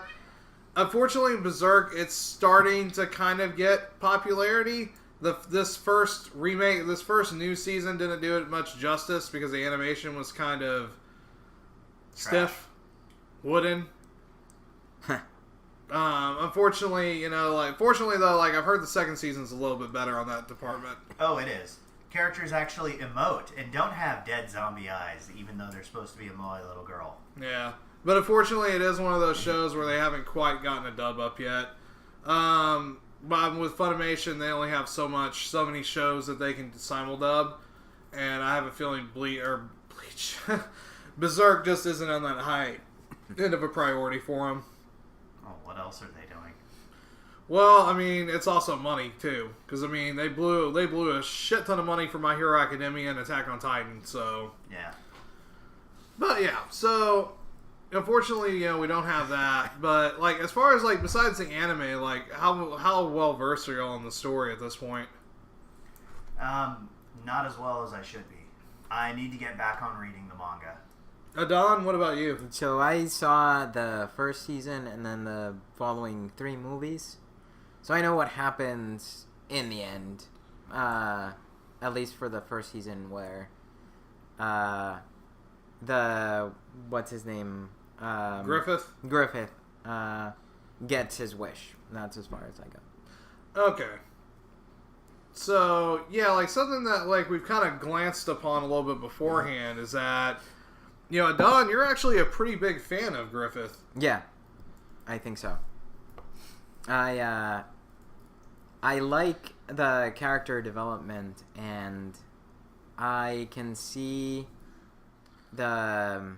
Unfortunately, Beserk, it's starting to kind of get popularity. This first remake, this first new season didn't do it much justice because the animation was kind of stiff, wooden. Unfortunately, fortunately though, like I've heard the second season's a little bit better on that department. Oh, it is. Characters actually emote and don't have dead zombie eyes, even though they're supposed to be a moe little girl. Yeah, but unfortunately, it is one of those shows where they haven't quite gotten a dub up yet. But with Funimation, they only have so many shows that they can simuldub, and I have a feeling Bleach, Beserk just isn't on that high end of a priority for them. Oh, what else are they doing? Well, I mean, it's also money too, because I mean they blew a shit ton of money for My Hero Academia and Attack on Titan, so yeah. But yeah, so unfortunately, we don't have that. But like, as far as like besides the anime, like how well versed are y'all in the story at this point? Not as well as I should be. I need to get back on reading the manga. Don, what about you? So I saw the first season and then the following 3 movies. So I know what happens in the end. At least for the first season where what's his name? Griffith? Griffith gets his wish. That's as far as I go. Okay. So, yeah, like something that like we've kind of glanced upon a little bit beforehand is that, Don, you're actually a pretty big fan of Griffith. Yeah, I think so. I like the character development, and I can see the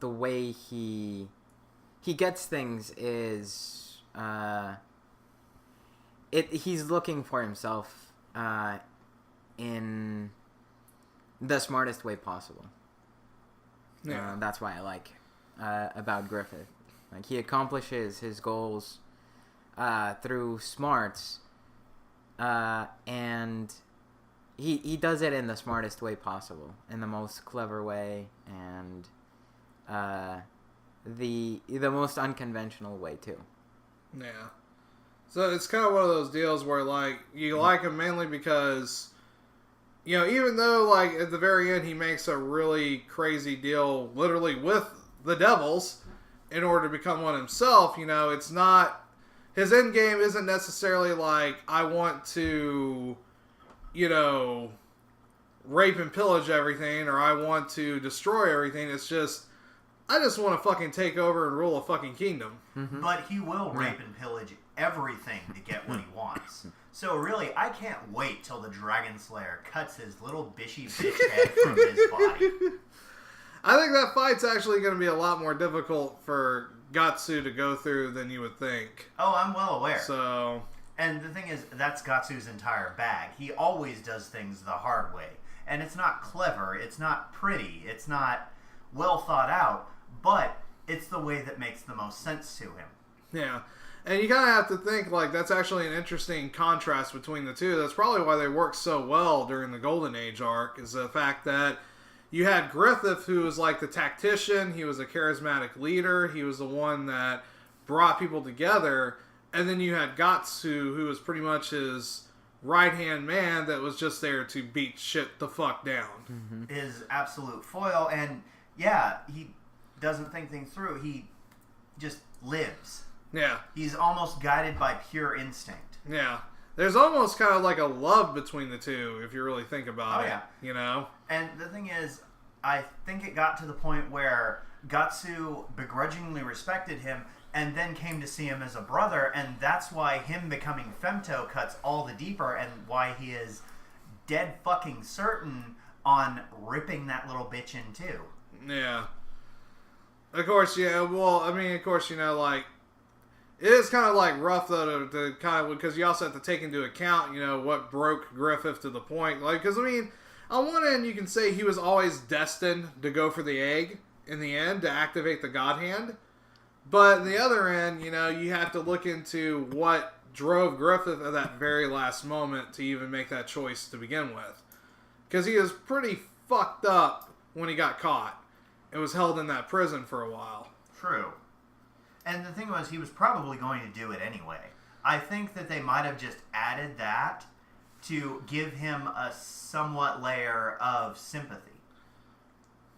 way he gets things is he's looking for himself in the smartest way possible. Yeah. That's why I like about Griffith. Like, he accomplishes his goals through smarts, and he does it in the smartest way possible, in the most clever way, and the most unconventional way too. Yeah. So it's kind of one of those deals where like you like him mainly because, even though like at the very end he makes a really crazy deal literally with the devils in order to become one himself, it's not, his end game isn't necessarily like, I want to, rape and pillage everything, or I want to destroy everything. It's just, I just want to fucking take over and rule a fucking kingdom. Mm-hmm. But he will rape and pillage everything to get what he wants. So really, I can't wait till the Dragon Slayer cuts his little bishy bitch head from his body. I think that fight's actually going to be a lot more difficult for Gatsu to go through than you would think. Oh, I'm well aware. So, and the thing is, that's Gatsu's entire bag. He always does things the hard way. And it's not clever, it's not pretty, it's not well thought out, but it's the way that makes the most sense to him. Yeah. And you kind of have to think, like, that's actually an interesting contrast between the two. That's probably why they worked so well during the Golden Age arc, is the fact that you had Griffith, who was like the tactician, he was a charismatic leader, he was the one that brought people together, and then you had Gatsu, who was pretty much his right-hand man that was just there to beat shit the fuck down. Mm-hmm. His absolute foil, and yeah, doesn't think things through. He just lives. Yeah. He's almost guided by pure instinct. Yeah. There's almost kind of like a love between the two, if you really think about it. Yeah. You know? And the thing is, I think it got to the point where Gatsu begrudgingly respected him and then came to see him as a brother, and that's why him becoming Femto cuts all the deeper, and why he is dead fucking certain on ripping that little bitch in two. Yeah. Of course, yeah, well, I mean, of course, you know, like, it is kind of, like, rough, though, to kind of, because you also have to take into account, you know, what broke Griffith to the point. Like, because, I mean, on one end, you can say he was always destined to go for the egg in the end to activate the God Hand. But on the other end, you know, you have to look into what drove Griffith at that very last moment to even make that choice to begin with. Because he was pretty fucked up when he got caught. It was held in that prison for a while. True. And the thing was, he was probably going to do it anyway. I think that they might have just added that to give him a somewhat layer of sympathy.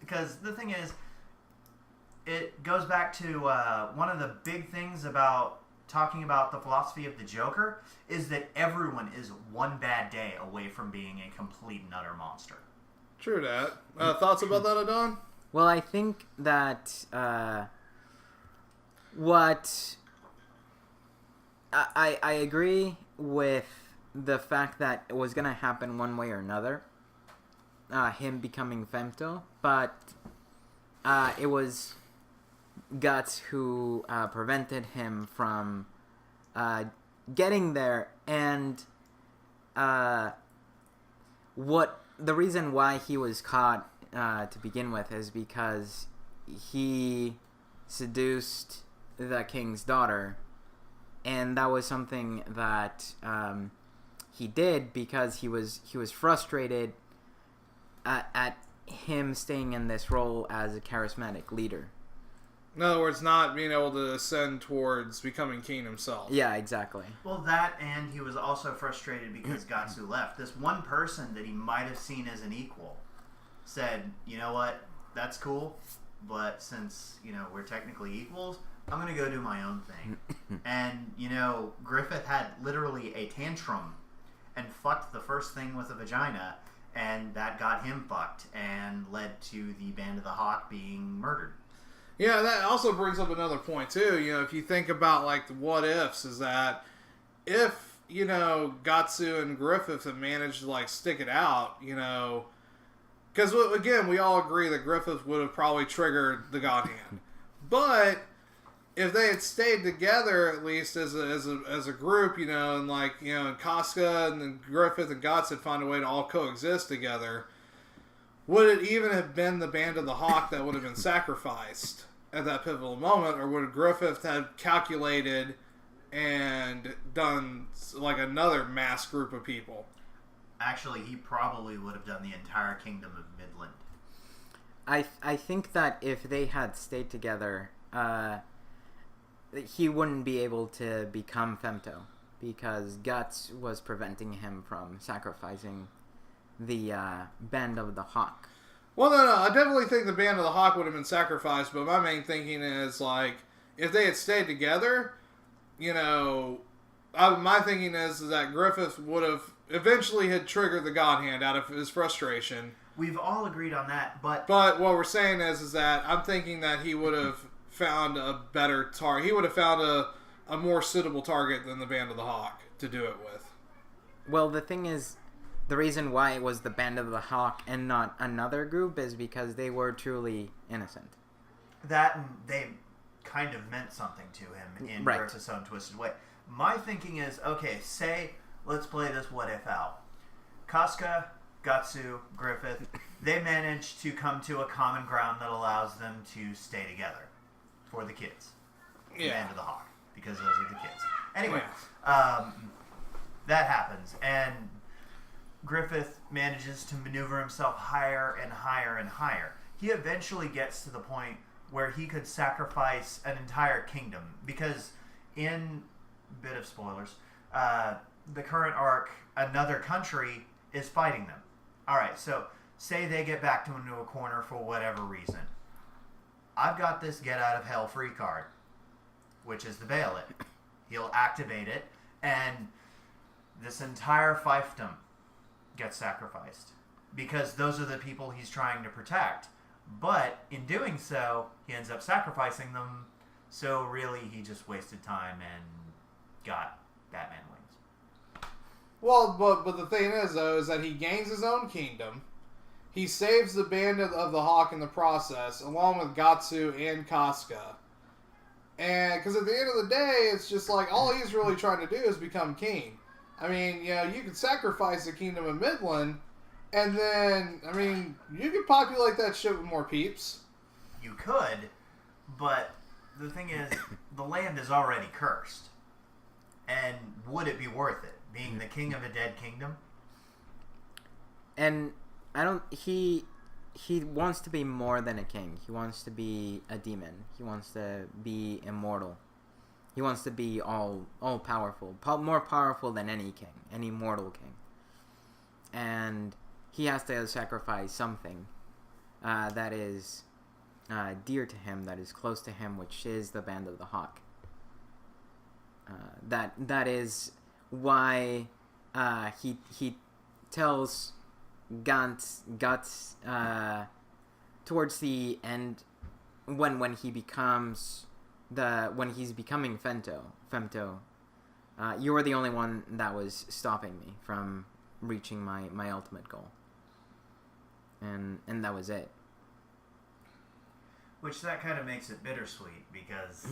Because the thing is, it goes back to one of the big things about talking about the philosophy of the Joker is that everyone is one bad day away from being a complete and utter monster. True that. Thoughts about that, Adon? Well, I think that what I agree with the fact that it was going to happen one way or another, him becoming Femto, but it was Guts who prevented him from getting there, and what the reason why he was caught to begin with is because he seduced the king's daughter, and that was something that he did because he was frustrated at him staying in this role as a charismatic leader. In other words, not being able to ascend towards becoming king himself. Yeah, exactly. Well, that, and he was also frustrated because Gatsu left. This one person that he might have seen as an equal said, you know what, that's cool, but since, you know, we're technically equals, I'm going to go do my own thing. And, you know, Griffith had literally a tantrum and fucked the first thing with a vagina, and that got him fucked and led to the Band of the Hawk being murdered. Yeah, that also brings up another point, too. You know, if you think about, like, the what-ifs, is that if, you know, Gatsu and Griffith had managed to, like, stick it out, you know... Because, again, we all agree that Griffith would have probably triggered the God Hand. But if they had stayed together, at least, as a group, you know, and, like, you know, and Casca and then Griffith and Guts had found a way to all coexist together... Would it even have been the Band of the Hawk that would have been sacrificed at that pivotal moment, or would Griffith have calculated and done like another mass group of people? Actually, he probably would have done the entire kingdom of Midland. I think that if they had stayed together, he wouldn't be able to become Femto because Guts was preventing him from sacrificing the Band of the Hawk. Well, no, I definitely think the Band of the Hawk would have been sacrificed, but my main thinking is, like, if they had stayed together, you know, my thinking is that Griffith would have eventually had triggered the God Hand out of his frustration. We've all agreed on that, but what we're saying is that I'm thinking that he would have found a better target. He would have found a more suitable target than the Band of the Hawk to do it with. Well, the thing is, the reason why it was the Band of the Hawk and not another group is because they were truly innocent. That, and they kind of meant something to him in Griffith's own twisted way. My thinking is, okay, say, let's play this what if out. Casca, Gatsu, Griffith, they managed to come to a common ground that allows them to stay together for the kids. The Band of the Hawk, because those are the kids. Anyway, that happens, and Griffith manages to maneuver himself higher and higher and higher. He eventually gets to the point where he could sacrifice an entire kingdom, because in, bit of spoilers, the current arc, another country is fighting them. Alright, so say they get backed into a corner for whatever reason. I've got this get out of hell free card, which is the bail it. He'll activate it, and this entire fiefdom gets sacrificed because those are the people he's trying to protect. But in doing so, he ends up sacrificing them. So really, he just wasted time and got Batman wings. Well, but the thing is, though, is that he gains his own kingdom. He saves the band of the Hawk in the process, along with Gatsu and Casca. And because at the end of the day, it's just like all he's really trying to do is become king. I mean, you know, you could sacrifice the kingdom of Midland, and then, I mean, you could populate that shit with more peeps. You could, but the thing is, the land is already cursed. And would it be worth it, being the king of a dead kingdom? And I don't... He wants to be more than a king. He wants to be a demon. He wants to be immortal. He wants to be all powerful. More powerful than any king. Any mortal king. And he has to sacrifice something that is dear to him, that is close to him, which is the Band of the Hawk. That is why he tells Guts towards the end when he's becoming Femto, you're the only one that was stopping me from reaching my ultimate goal. And that was it. Which that kind of makes it bittersweet, because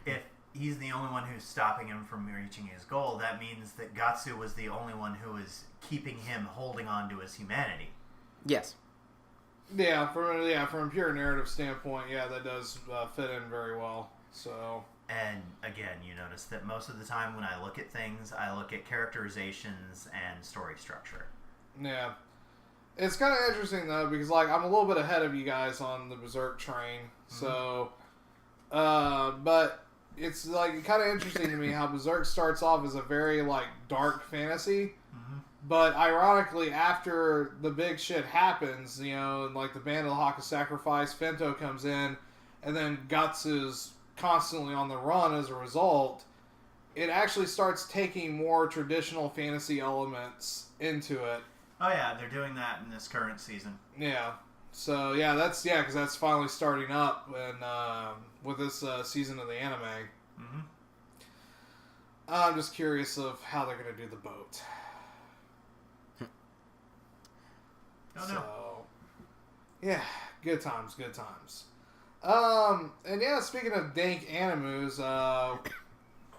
if he's the only one who's stopping him from reaching his goal, that means that Gatsu was the only one who was keeping him holding on to his humanity. Yes. Yeah, from a pure narrative standpoint, yeah, that does fit in very well. So. And again, you notice that most of the time when I look at things, I look at characterizations and story structure. Yeah. It's kind of interesting, though, because, like, I'm a little bit ahead of you guys on the Beserk train. So, but it's, like, kind of interesting to me how Beserk starts off as a very, like, dark fantasy. But, ironically, after the big shit happens, you know, and, like, the Band of the Hawk is sacrificed, Fento comes in, and then Guts is constantly on the run as a result, it actually starts taking more traditional fantasy elements into it. Oh yeah, they're doing that in this current season. Yeah. So, yeah, because that's finally starting up with this season of the anime. I'm just curious of how they're going to do the boat. So, yeah, good times. And yeah, speaking of dank animus,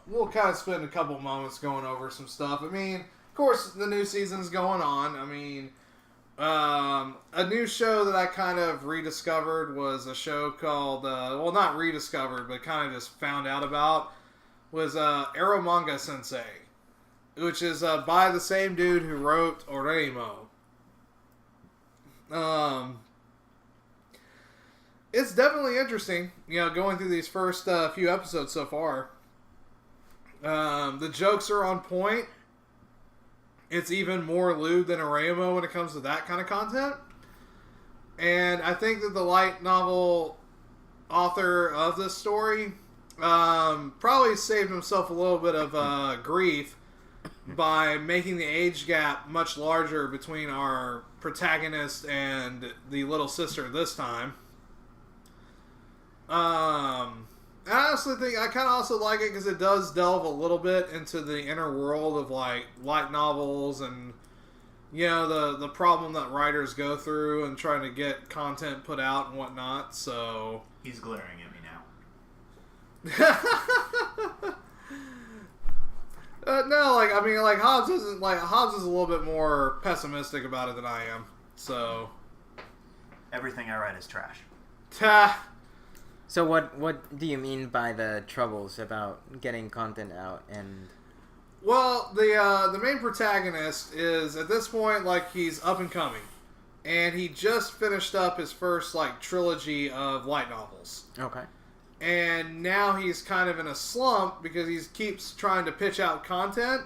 we'll kind of spend a couple moments going over some stuff. I mean, of course, the new season's going on. I mean, a new show that I kind of rediscovered was a show called, well, not rediscovered, but kind of just found out about, was Eromanga Sensei, which is by the same dude who wrote Oreimo. It's definitely interesting, you know, going through these first few episodes so far. The jokes are on point. It's even more lewd than Oreimo when it comes to that kind of content. And I think that the light novel author of this story probably saved himself a little bit of grief by making the age gap much larger between our protagonist and the little sister this time. I honestly think I kind of also like it because it does delve a little bit into the inner world of like light novels and, you know, the problem that writers go through and trying to get content put out and whatnot. So he's glaring at me now. No, like, I mean, like, Hobbs is a little bit more pessimistic about it than I am, so. Everything I write is trash. So what do you mean by the troubles about getting content out and... Well, the main protagonist is, at this point, like, he's up and coming. And he just finished up his first, like, trilogy of light novels. Okay. And now he's kind of in a slump because he keeps trying to pitch out content,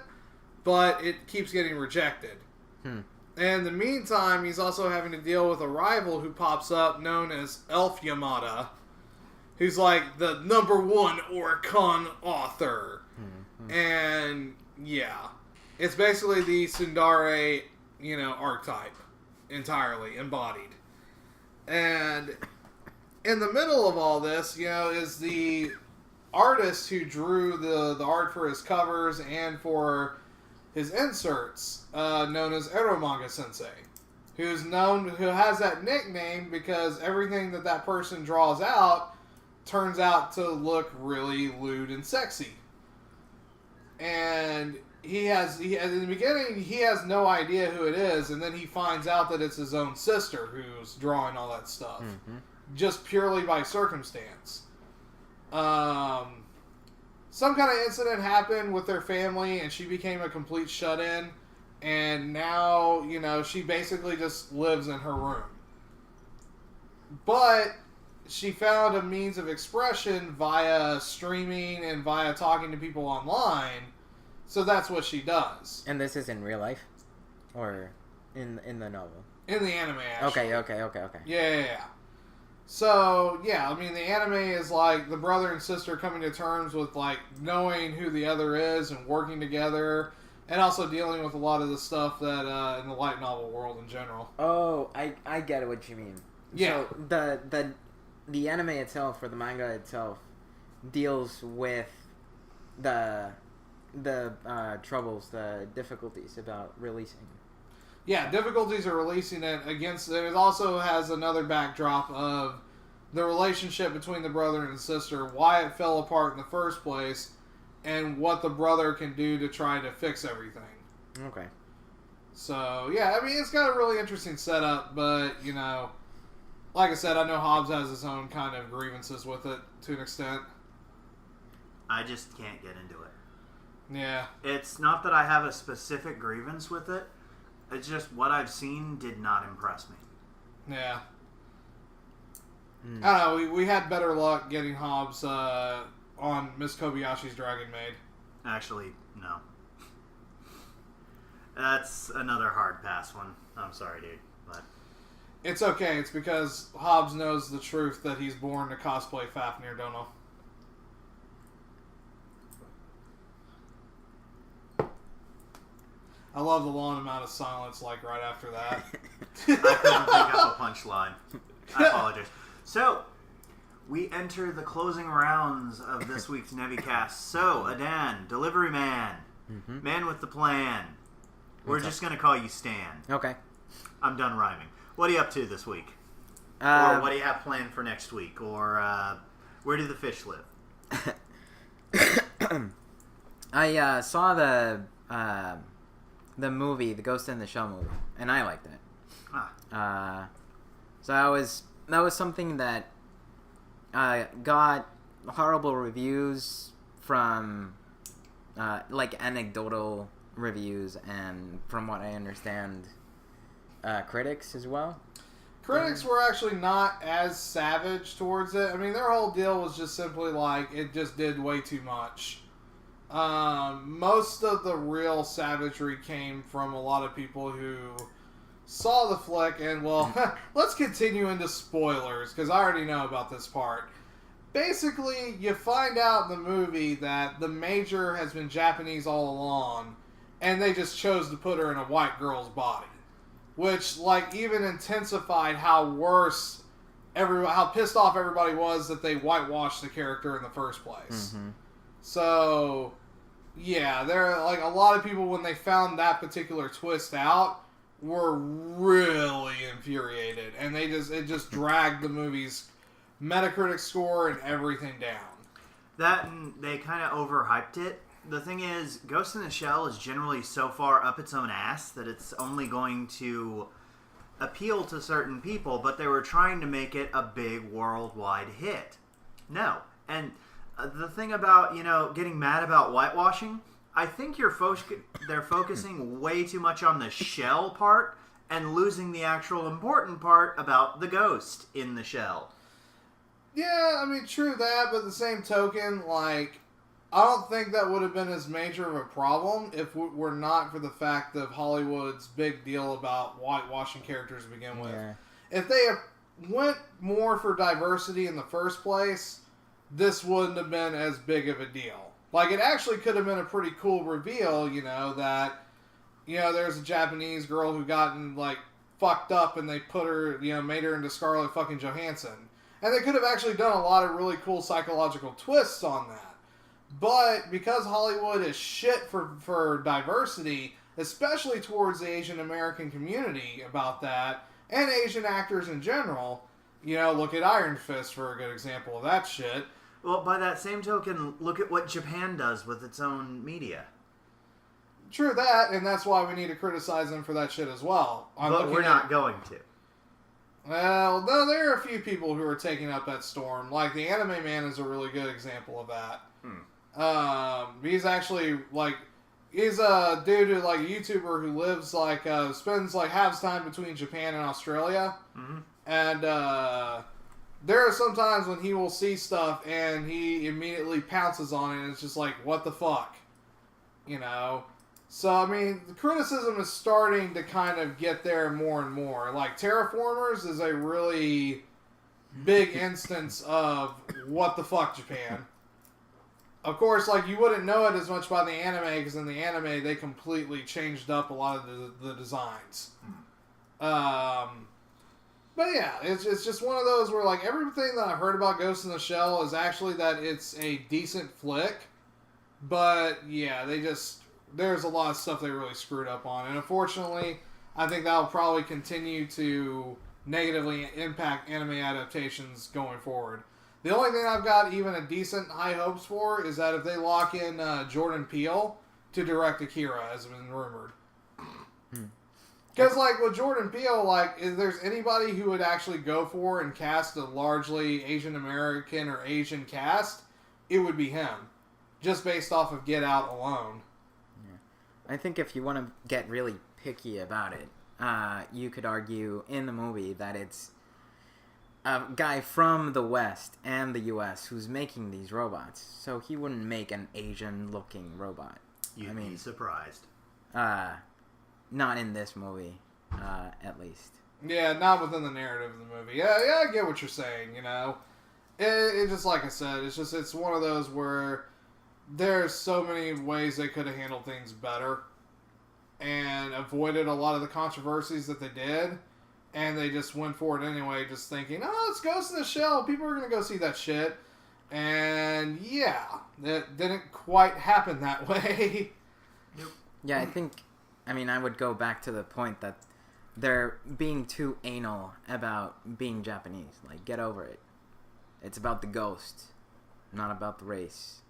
but it keeps getting rejected. And in the meantime, he's also having to deal with a rival who pops up known as Elf Yamada. who's like the #1 Oricon author. Mm-hmm. And yeah, it's basically the tsundere, archetype entirely embodied. And in the middle of all this, is the artist who drew the art for his covers and for his inserts, known as Eromanga Sensei, who has that nickname because everything that person draws out turns out to look really lewd and sexy. And in the beginning, he has no idea who it is, and then he finds out that it's his own sister who's drawing all that stuff. Mm-hmm. Just purely by circumstance. Some kind of incident happened with their family, and she became a complete shut-in, and now, she basically just lives in her room. But she found a means of expression via streaming and via talking to people online, so that's what she does. And this is in real life? Or in the novel? In the anime, actually. Okay. Yeah. So, yeah, the anime is like the brother and sister coming to terms with, like, knowing who the other is and working together, and also dealing with a lot of the stuff that, in the light novel world in general. Oh, I get what you mean. Yeah. So, the anime itself, or the manga itself, deals with the troubles, the difficulties about releasing. Yeah, difficulties are releasing it against... It also has another backdrop of the relationship between the brother and sister, why it fell apart in the first place, and what the brother can do to try to fix everything. Okay. So, yeah, it's got a really interesting setup, but, like I said, I know Hobbs has his own kind of grievances with it, to an extent. I just can't get into it. Yeah. It's not that I have a specific grievance with it. It's just what I've seen did not impress me. Yeah. I don't know, we had better luck getting Hobbs on Miss Kobayashi's Dragon Maid. Actually, no. That's another hard pass one. I'm sorry, dude. But it's okay. It's because Hobbs knows the truth that he's born to cosplay Fafnir Dono. I love the long amount of silence, like, right after that. I couldn't think up a punchline. I apologize. So, we enter the closing rounds of this week's Nebicast. So, Adan, delivery man, man with the plan. We're just going to call you Stan. Okay. I'm done rhyming. What are you up to this week? Or what do you have planned for next week? Or where do the fish live? I saw the movie, the Ghost in the Shell movie, and I liked it. So that was something that got horrible reviews from like anecdotal reviews, and from what I understand, critics as well. Critics were actually not as savage towards it. Their whole deal was just simply like, it just did way too much. Most of the real savagery came from a lot of people who saw the flick and, well, let's continue into spoilers, because I already know about this part. Basically, you find out in the movie that the Major has been Japanese all along, and they just chose to put her in a white girl's body. Which, like, even intensified how pissed off everybody was that they whitewashed the character in the first place. Mm-hmm. So, yeah, there, like, a lot of people, when they found that particular twist out, were really infuriated, and it just dragged the movie's Metacritic score and everything down. That, and they kind of overhyped it. The thing is, Ghost in the Shell is generally so far up its own ass that it's only going to appeal to certain people, but they were trying to make it a big worldwide hit. No. And the thing about, getting mad about whitewashing, I think they're focusing way too much on the shell part and losing the actual important part about the ghost in the shell. Yeah, true that, but the same token, like, I don't think that would have been as major of a problem if it were not for the fact of Hollywood's big deal about whitewashing characters to begin with. Yeah. If they went more for diversity in the first place, this wouldn't have been as big of a deal. Like, it actually could have been a pretty cool reveal, that, there's a Japanese girl who gotten, fucked up and they put her, made her into Scarlett fucking Johansson. And they could have actually done a lot of really cool psychological twists on that. But because Hollywood is shit for diversity, especially towards the Asian American community about that, and Asian actors in general, look at Iron Fist for a good example of that shit. Well, by that same token, look at what Japan does with its own media. True that, and that's why we need to criticize them for that shit as well. But we're not going to. Well, no, there are a few people who are taking up that storm. Like, the Anime Man is a really good example of that. He's actually, he's a dude who, a YouTuber who lives, spends, half time between Japan and Australia. Mm-hmm. And, there are some times when he will see stuff and he immediately pounces on it and it's just like, what the fuck? So, I mean, the criticism is starting to kind of get there more and more. Like, Terraformers is a really big instance of what the fuck, Japan. Of course, you wouldn't know it as much by the anime, because in the anime, they completely changed up a lot of the designs. But yeah, it's just one of those where, everything that I've heard about Ghost in the Shell is actually that it's a decent flick. But, yeah, there's a lot of stuff they really screwed up on. And unfortunately, I think that'll probably continue to negatively impact anime adaptations going forward. The only thing I've got even a decent high hopes for is that if they lock in Jordan Peele to direct Akira, as has been rumored. Because, with Jordan Peele, if there's anybody who would actually go for and cast a largely Asian American or Asian cast, it would be him. Just based off of Get Out alone. Yeah. I think if you want to get really picky about it, you could argue in the movie that it's a guy from the West and the U.S. who's making these robots. So he wouldn't make an Asian-looking robot. You'd be surprised. Not in this movie, at least. Yeah, not within the narrative of the movie. Yeah, I get what you're saying, It just, like I said, it's one of those where there's so many ways they could have handled things better and avoided a lot of the controversies that they did, and they just went for it anyway, just thinking, oh, it's Ghost in the Shell, people are going to go see that shit. And, yeah, that didn't quite happen that way. Yeah, I would go back to the point that they're being too anal about being Japanese. Get over it. It's about the ghost, not about the race.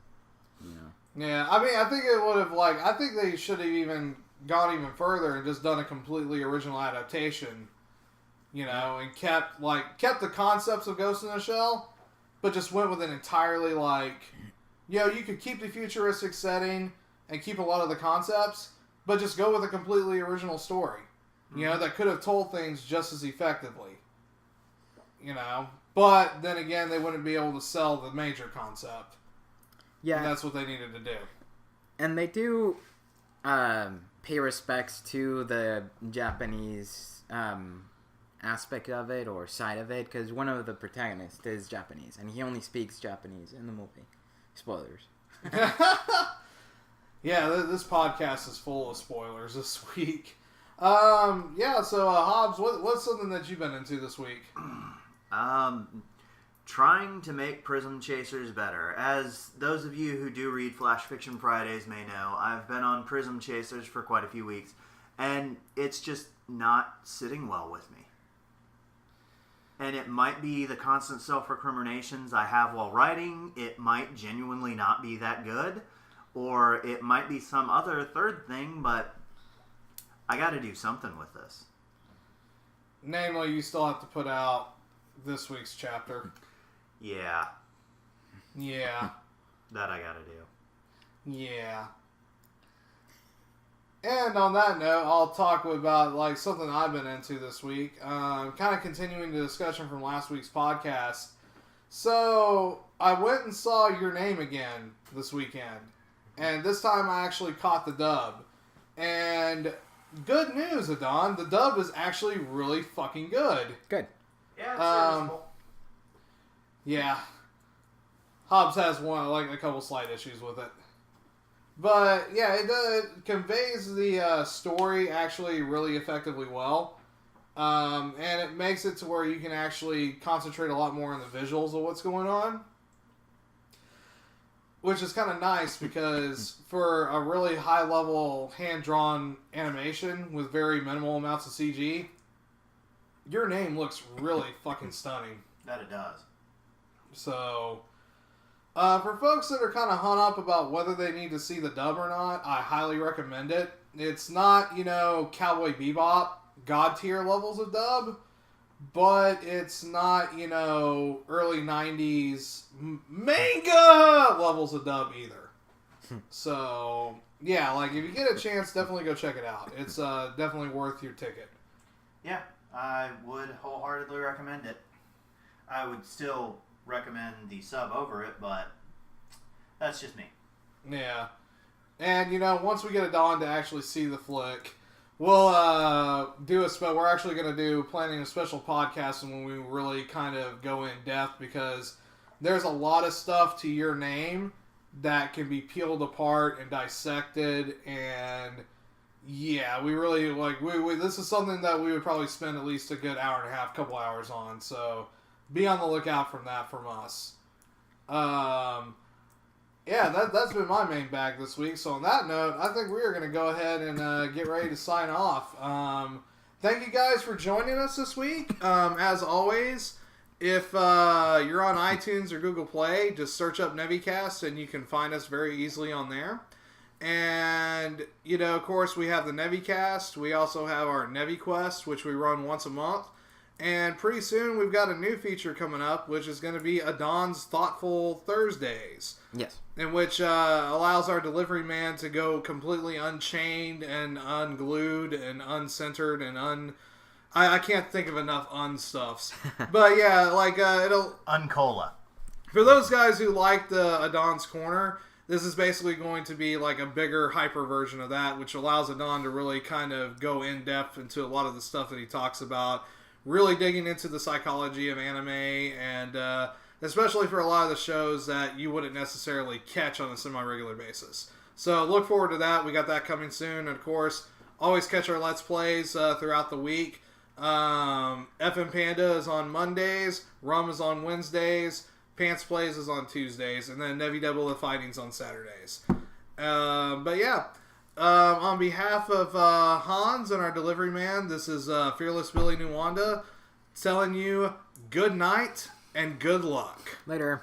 Yeah, I think it would have, I think they should have even gone even further and just done a completely original adaptation, and kept the concepts of Ghost in the Shell, but just went with an entirely, you could keep the futuristic setting and keep a lot of the concepts, but just go with a completely original story, that could have told things just as effectively, But then again, they wouldn't be able to sell the major concept. Yeah. And that's what they needed to do. And they do pay respects to the Japanese aspect of it, or side of it, because one of the protagonists is Japanese, and he only speaks Japanese in the movie. Spoilers. Yeah, this podcast is full of spoilers this week. So Hobbs, what's something that you've been into this week? Trying to make Prism Chasers better. As those of you who do read Flash Fiction Fridays may know, I've been on Prism Chasers for quite a few weeks, and it's just not sitting well with me. And it might be the constant self-recriminations I have while writing, it might genuinely not be that good, or it might be some other third thing, but I gotta do something with this. Namely, you still have to put out this week's chapter. Yeah. That I gotta do. Yeah. And on that note, I'll talk about something I've been into this week. Kind of continuing the discussion from last week's podcast. So, I went and saw Your Name again this weekend. And this time I actually caught the dub. And good news, Adon. The dub is actually really fucking good. Good. Yeah, it's serviceable. Yeah. Hobbs has a couple slight issues with it. But, yeah, it conveys the story actually really effectively well. And it makes it to where you can actually concentrate a lot more on the visuals of what's going on. Which is kind of nice because for a really high-level hand-drawn animation with very minimal amounts of CG, your name looks really fucking stunning. That it does. So, for folks that are kind of hung up about whether they need to see the dub or not, I highly recommend it. It's not, Cowboy Bebop God-tier levels of dub, but it's not, early 90s manga levels of dub either. So, yeah, if you get a chance, definitely go check it out. It's definitely worth your ticket. Yeah, I would wholeheartedly recommend it. I would still recommend the sub over it, but that's just me. Yeah. And, once we get it on to actually see the flick, we'll we're actually going to do planning a special podcast when we really kind of go in depth because there's a lot of stuff to your name that can be peeled apart and dissected, and yeah, we really this is something that we would probably spend at least a good hour and a half, couple hours on, so be on the lookout from that from us. Yeah, that's been my main bag this week. So on that note, I think we are going to go ahead and get ready to sign off. Thank you guys for joining us this week. As always, if you're on iTunes or Google Play, just search up NeviCast and you can find us very easily on there. And, of course, we have the NeviCast. We also have our NeviQuest, which we run once a month. And pretty soon we've got a new feature coming up, which is going to be Adon's Thoughtful Thursdays. Yes. In which allows our delivery man to go completely unchained and unglued and uncentered and I can't think of enough unstuffs. But yeah, it'll... Uncola. For those guys who like the Adon's Corner, this is basically going to be like a bigger, hyper version of that, which allows Adon to really kind of go in-depth into a lot of the stuff that he talks about. Really digging into the psychology of anime, and especially for a lot of the shows that you wouldn't necessarily catch on a semi-regular basis. So look forward to that. We got that coming soon. And of course, always catch our Let's Plays throughout the week. FM Panda is on Mondays, Rum is on Wednesdays, Pants Plays is on Tuesdays, and then Nevi Double the Fighting's on Saturdays. But yeah. On behalf of Hans and our delivery man, this is Fearless Billy Nuwanda telling you good night and good luck. Later.